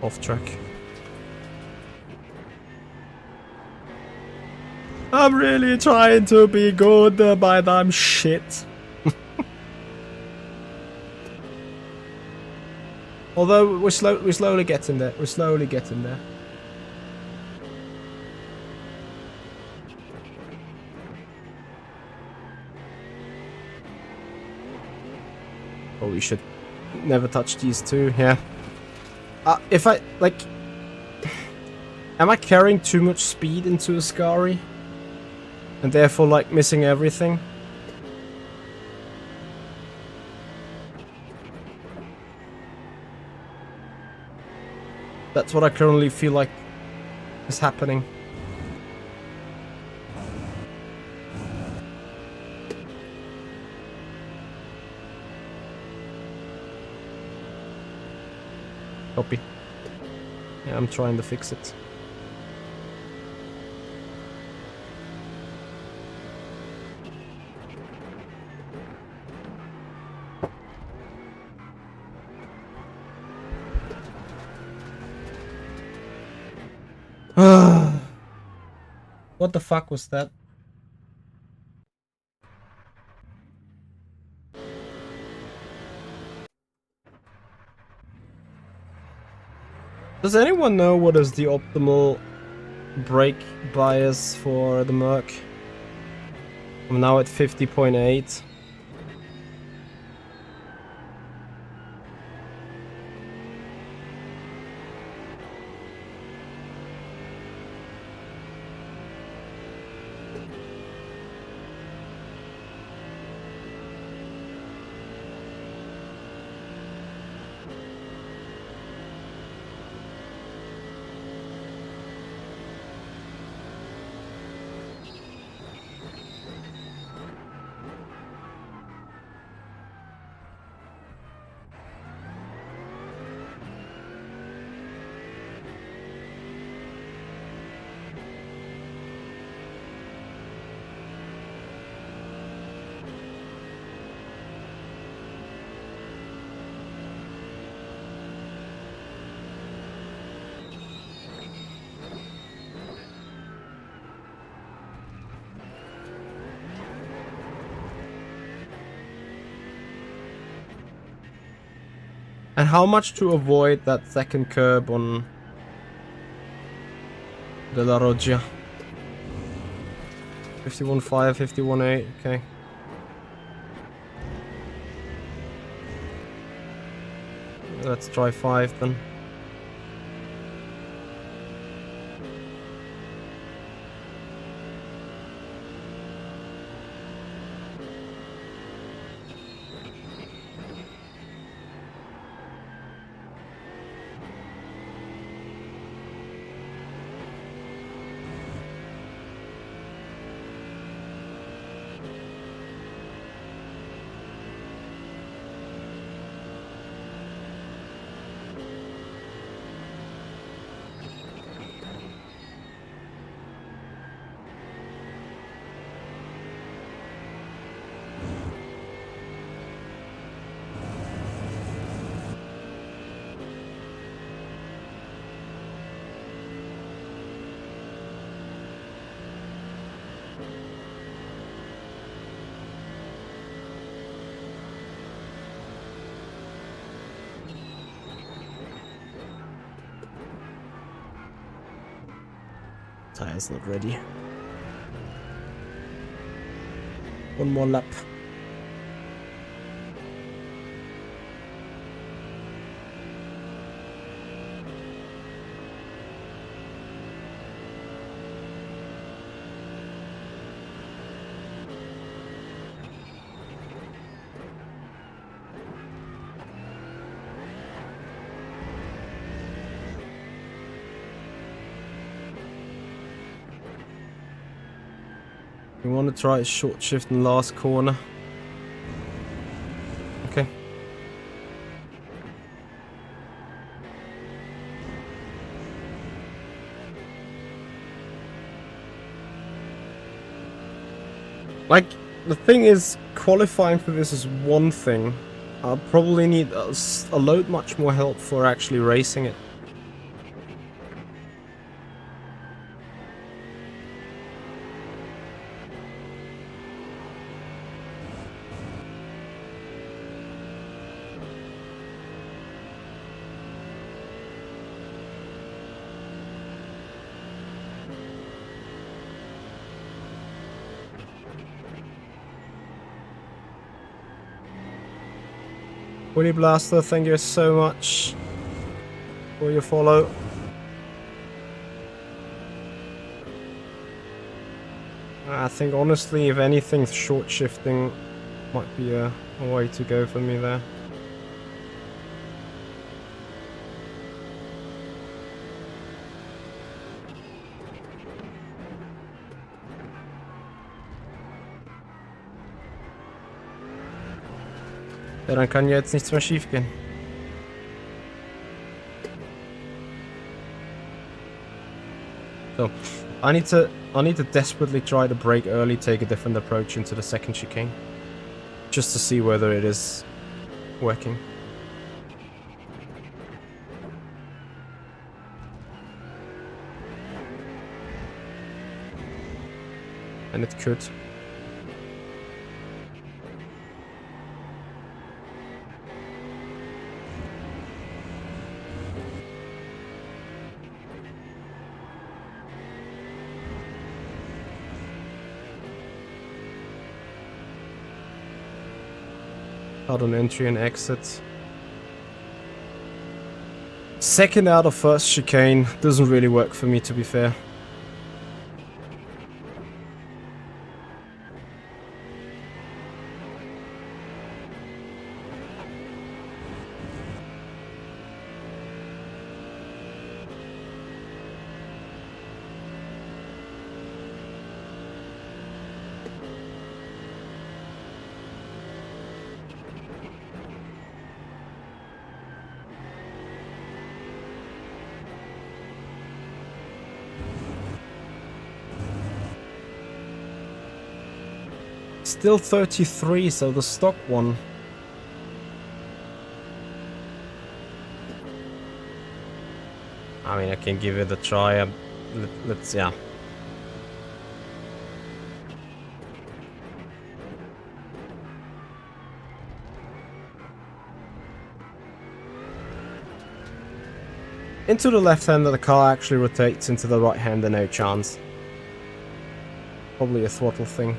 Off track. I'm really trying to be good, but I'm shit. Although we're slowly getting there. We're slowly getting there. Oh, we should never touch these two. Yeah. If I like, am I carrying too much speed into Ascari, and therefore like missing everything? That's what I currently feel like is happening. Copy. Yeah, I'm trying to fix it. What the fuck was that? Does anyone know what is the optimal brake bias for the Merc? I'm now at 50.8. And how much to avoid that second curb on De La Roggia? 51.5, 51.8, okay. Let's try 5 then. Tire's not ready. One more lap. We want to try a short shift in the last corner. Okay. Like, the thing is, qualifying for this is one thing. I'll probably need a load much more help for actually racing it. Willy Blaster, thank you so much for your follow. I think honestly, if anything, short shifting might be a way to go for me there. Ja, dann kann ja jetzt nichts mehr schief gehen. So, I need to desperately try to brake early, take a different approach into the second chicane, just to see whether it is working. And it could. Out on entry and exit. Second out of first chicane doesn't really work for me, to be fair. Still 33, so the stock one. I mean, I can give it a try. Let's, yeah. Into the left hand, the car actually rotates. Into the right hand, no chance. Probably a throttle thing.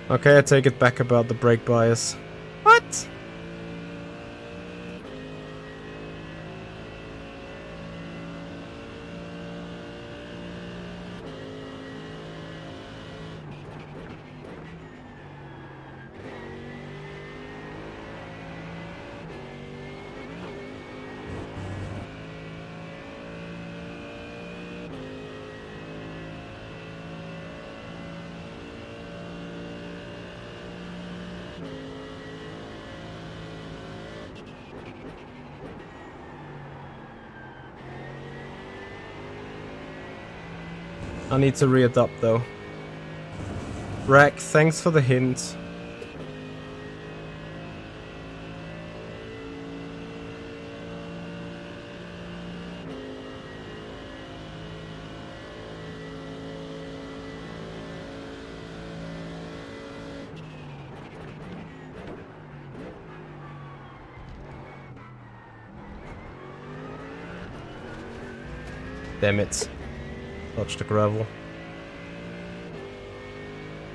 Okay, I take it back about the brake bias. What? I need to readapt though. Rack, thanks for the hint. Damn it. Touch the gravel.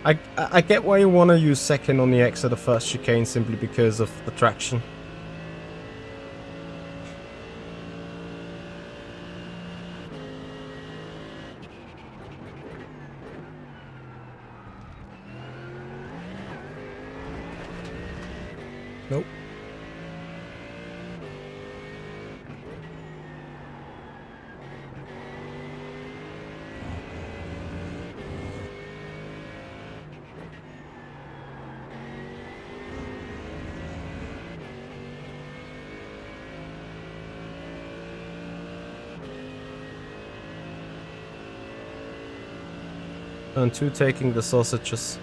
I get why you want to use second on the exit of first chicane simply because of the traction. Nope. Turn 2 taking the sausages.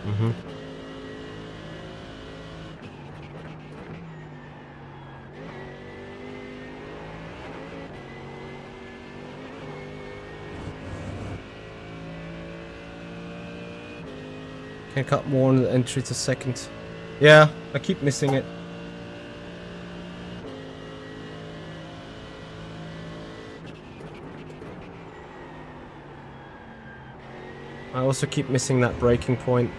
Can cut more on the entry to second. Yeah, I keep missing it. I also keep missing that braking point.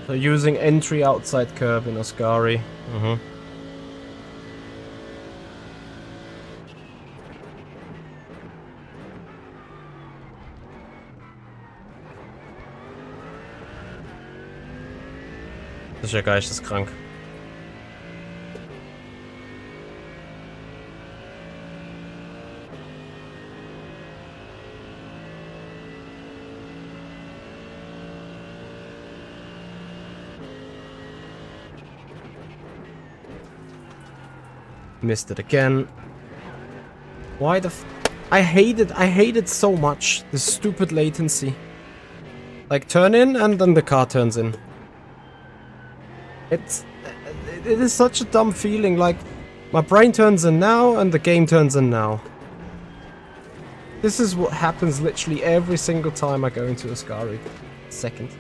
So using entry outside curb in Ascari. Das ist ja geisteskrank. Missed it again. Why the I hate it so much. This stupid latency. Like turn in and then the car turns in. It is such a dumb feeling, like my brain turns in now and the game turns in now. This is what happens literally every single time I go into Ascari second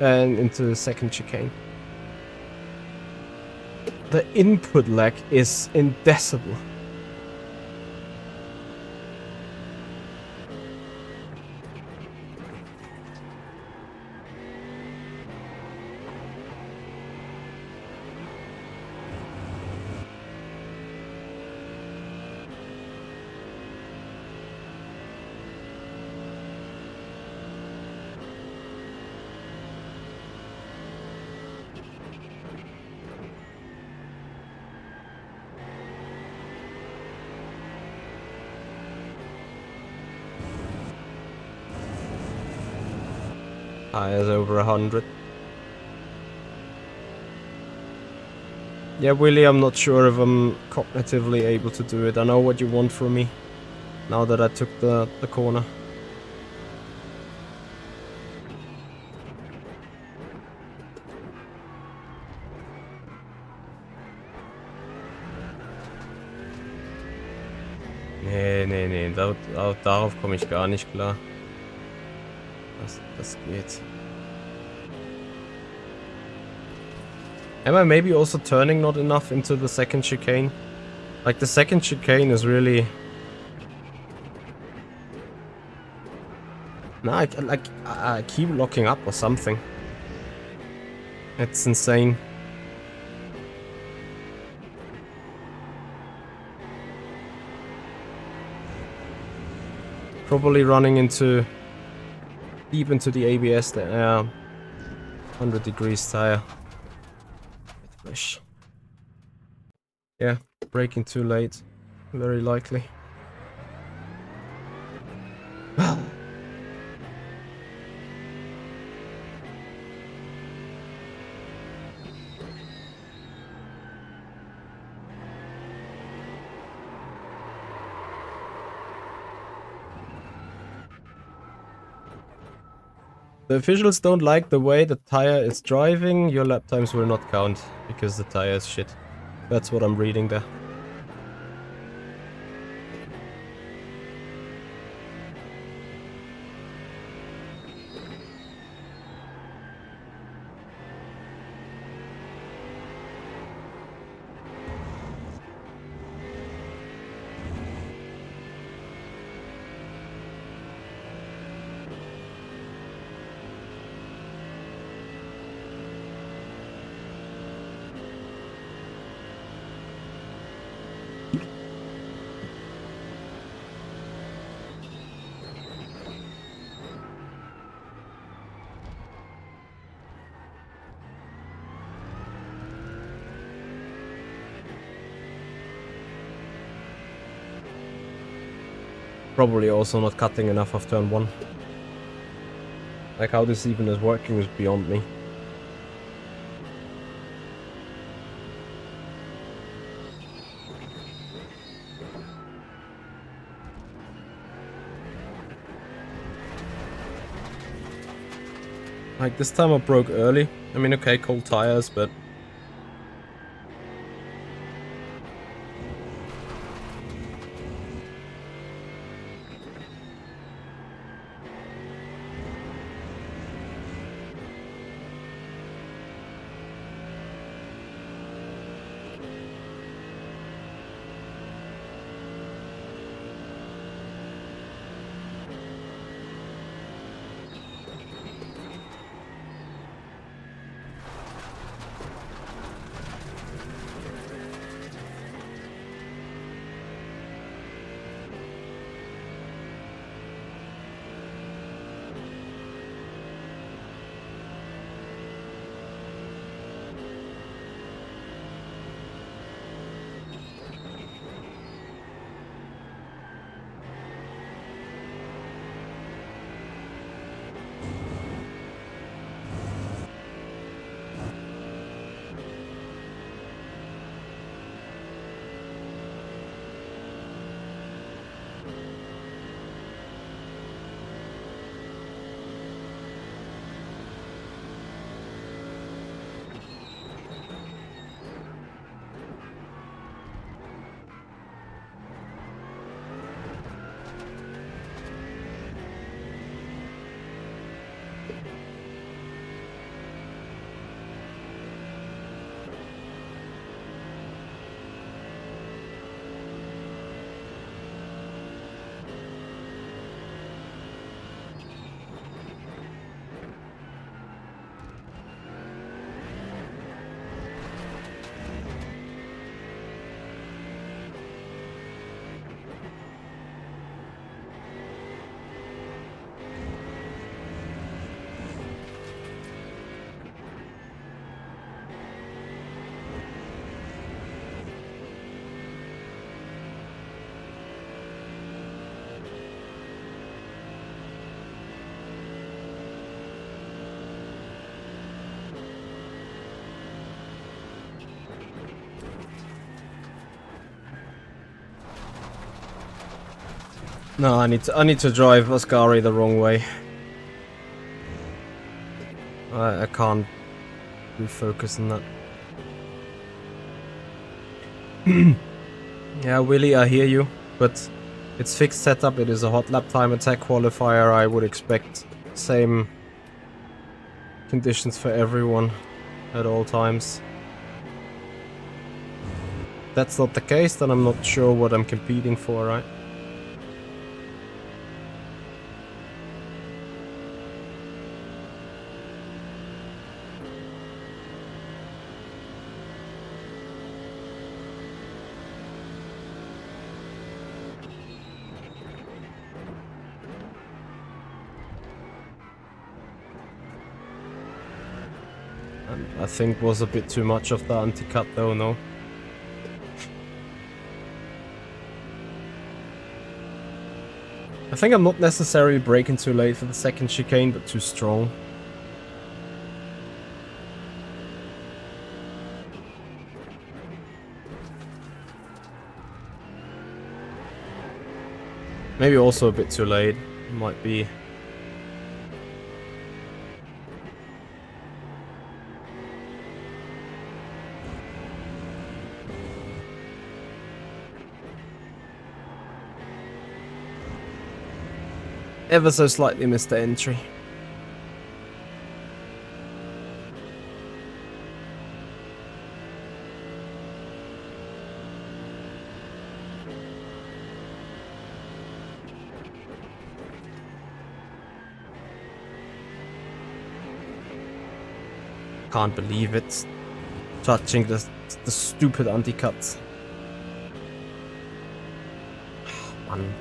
and into the second chicane. The input lag is indecibel. Tires over 100. Yeah, Willie, I'm not sure if I'm cognitively able to do it. I know what you want from me, now that I took the corner. Nee, darauf komme ich gar nicht klar. Das geht. Am I maybe also turning not enough into the second chicane? Like the second chicane is really... No, I keep locking up or something. It's insane. Probably running into... deep into the ABS there. 100 degrees tire. Yeah, braking too late. Very likely. The officials don't like the way the tire is driving. Your lap times will not count because the tire is shit. That's what I'm reading there. Probably also not cutting enough of turn 1. Like, how this even is working is beyond me. Like, this time I broke early. I mean, okay, cold tires, but... No, I need to drive Ascari the wrong way. I can't refocus on that. Yeah, Willy, I hear you, but it's fixed setup. It is a hot lap time attack qualifier. I would expect same conditions for everyone at all times. If that's not the case, then I'm not sure what I'm competing for, right? I think was a bit too much of the anti-cut though, no? I think I'm not necessarily braking too late for the second chicane, but too strong. Maybe also a bit too late. Might be... ever so slightly missed the entry. Can't believe it. Touching the stupid anti-cuts. Man.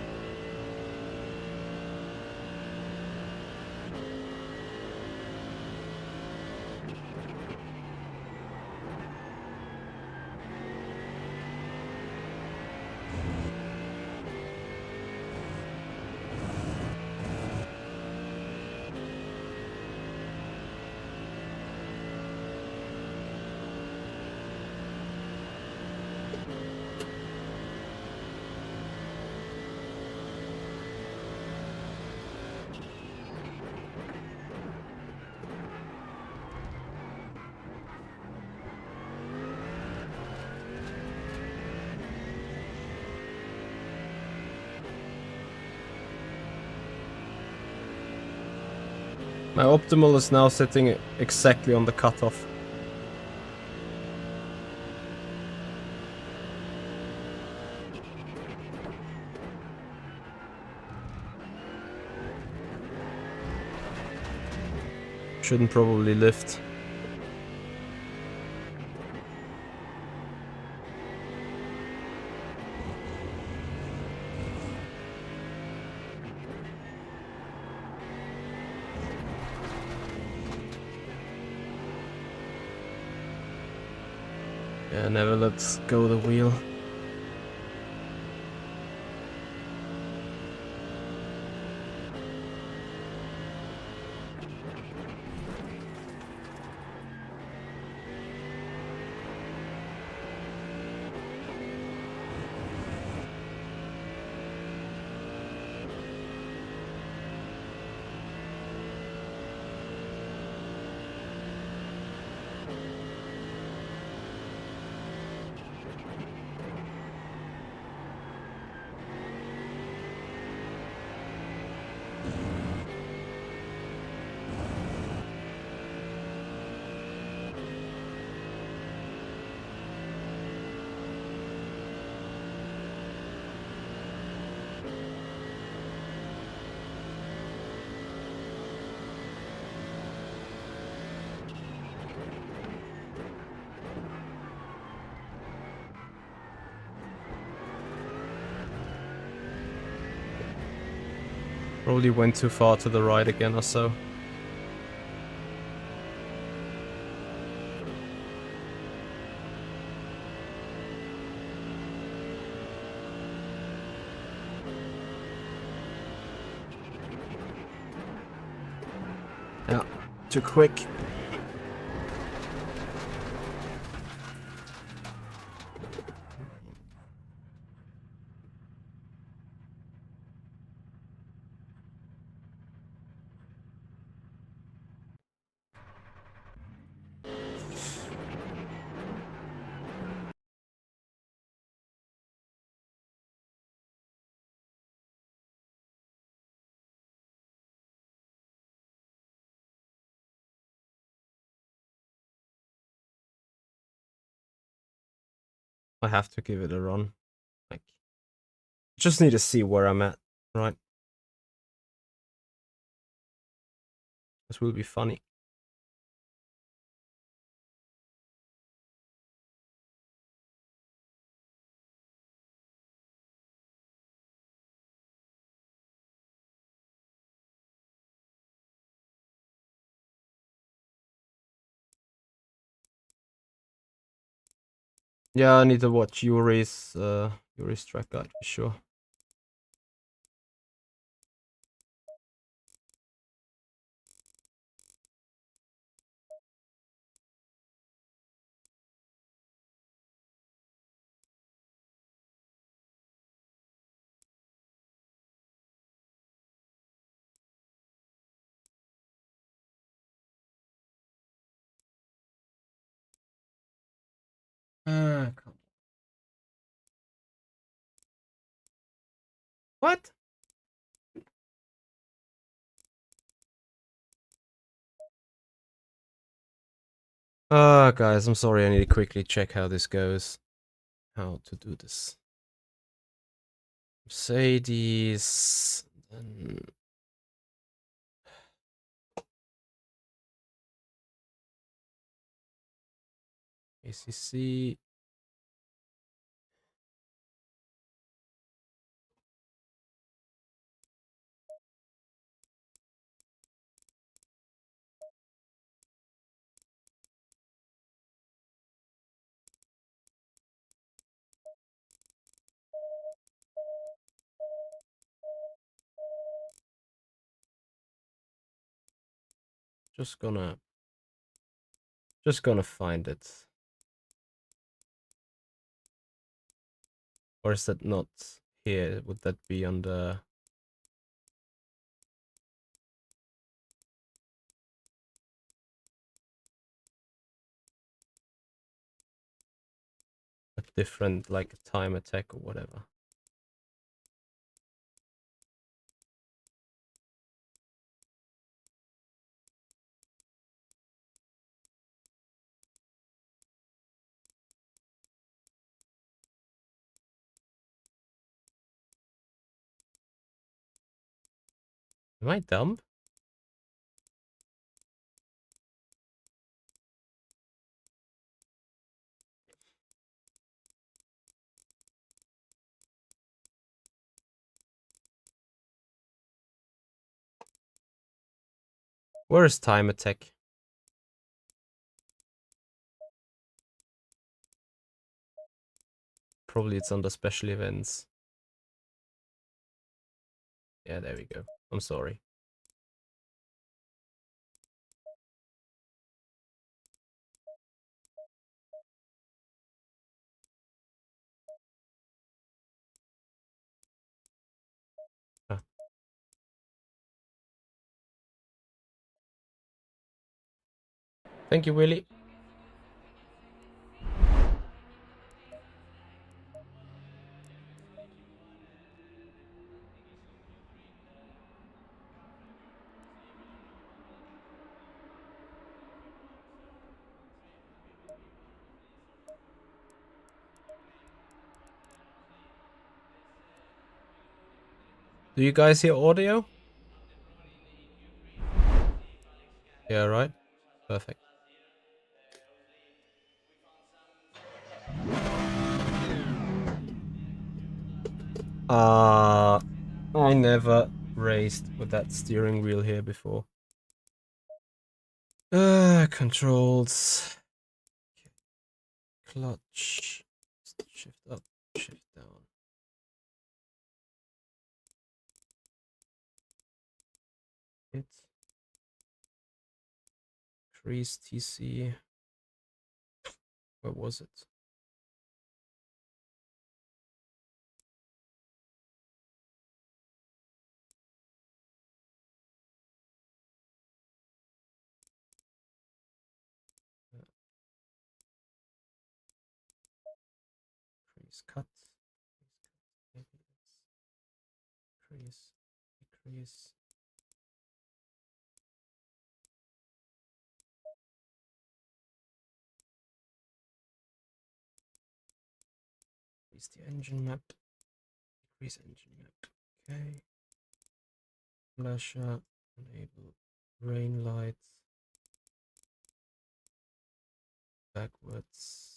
My optimal is now sitting exactly on the cutoff. Shouldn't probably lift. Yeah, never let go the wheel. Probably went too far to the right again or so. Yeah, too quick. I have to give it a run. Like, just need to see where I'm at, right? This will be funny. Yeah, I need to watch Yuri's track guide for sure. Come on. What? Guys, I'm sorry, I need to quickly check how this goes. How to do this. Mercedes. Then ACC. Just gonna find it. Or is that not here? Would that be under a different, like, time attack or whatever? Am I dumb? Where is time attack? Probably it's under special events. Yeah, there we go. I'm sorry. Ah. Thank you, Willie. Do you guys hear audio? Yeah, right? Perfect. I never raced with that steering wheel here before. Controls. Clutch. Shift up, shift down. Hit. Increase TC. Where was it? Increase cut. Maybe it's increase, decrease. Increase the engine map. Decrease engine map. Okay. Flasher. Enable rain lights. Backwards.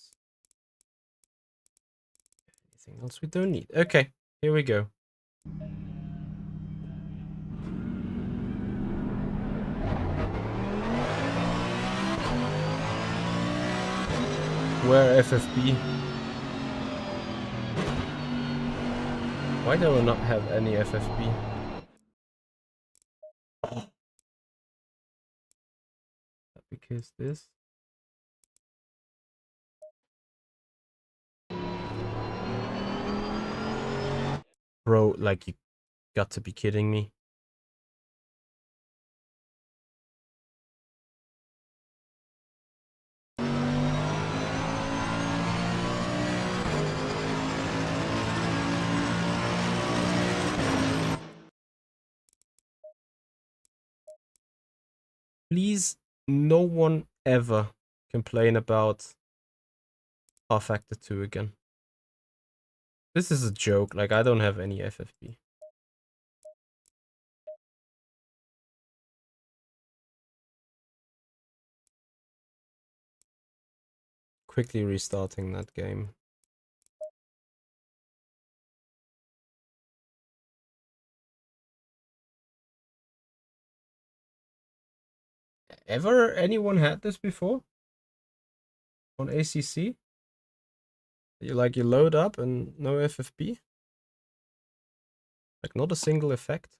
Anything else we don't need? Okay, here we go. Where FFB? Why do I not have any FFB? Because this. Bro, like, you got to be kidding me. Please, no one ever complain about R-Factor 2 again. This is a joke, like, I don't have any FFB. Quickly restarting that game. Ever anyone had this before? On ACC? You load up and no FFB? Like, not a single effect?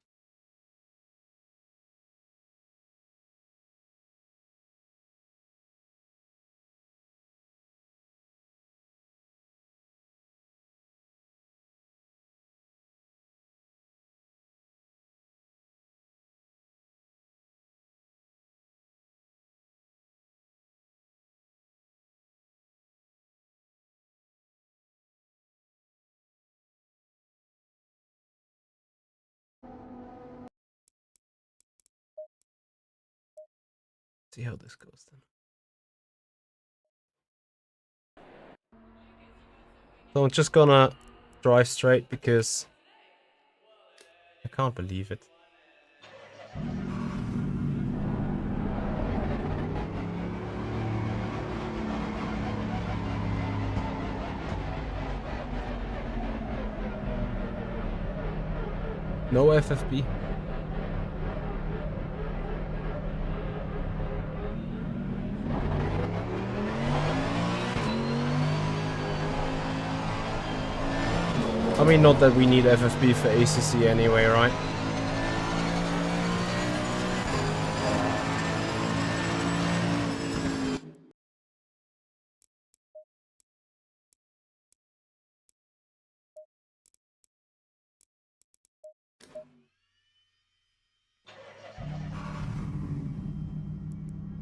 See how this goes then. So I'm just gonna drive straight because I can't believe it. No FFB. I mean, not that we need FFB for ACC anyway, right?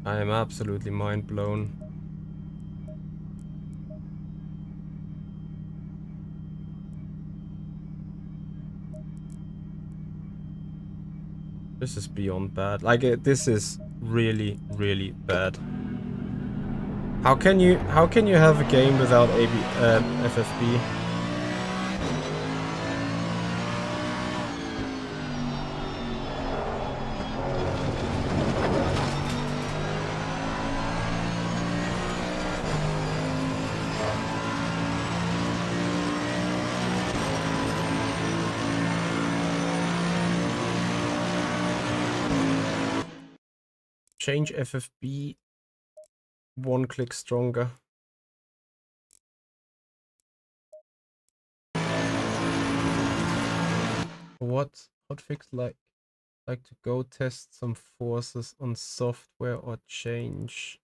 I am absolutely mind blown. This is beyond bad. Like, this is really, really bad. How can you have a game without FFB? Change FFB 1 click stronger. What hotfix like to go test some forces on software or change?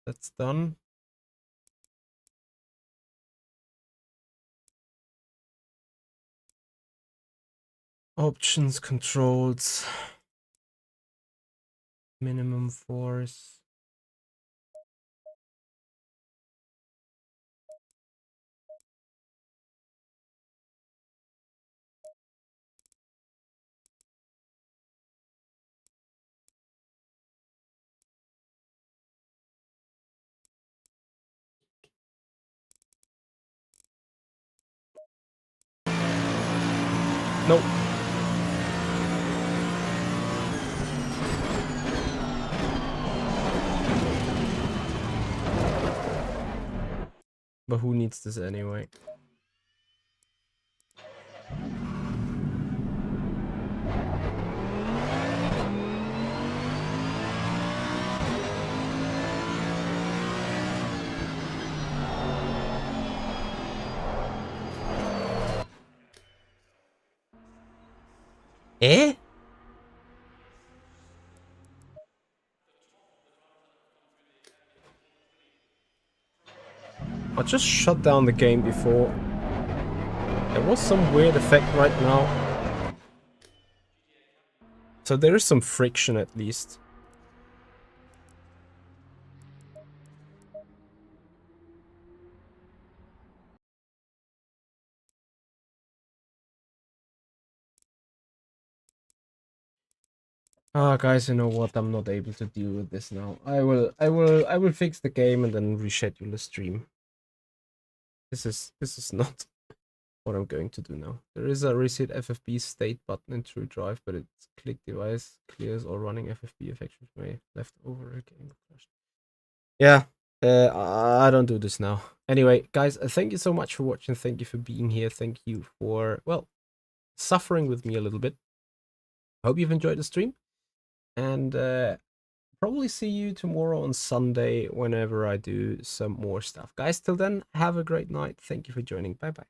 That's done. Options, controls, minimum force. Nope. But who needs this anyway? Eh? I just shut down the game before. There was some weird effect right now. So there is some friction at least. Ah, guys, you know what? I'm not able to deal with this now. I will fix the game and then reschedule the stream. This is not what I'm going to do now. There is a reset FFB state button in True Drive, but it's click device clears all running FFB affections may left over again. Yeah, I don't do this now. Anyway, guys, thank you so much for watching. Thank you for being here. Thank you for, well, suffering with me a little bit. Hope you've enjoyed the stream. And probably see you tomorrow on Sunday whenever I do some more stuff. Guys, till then, have a great night. Thank you for joining. Bye-bye.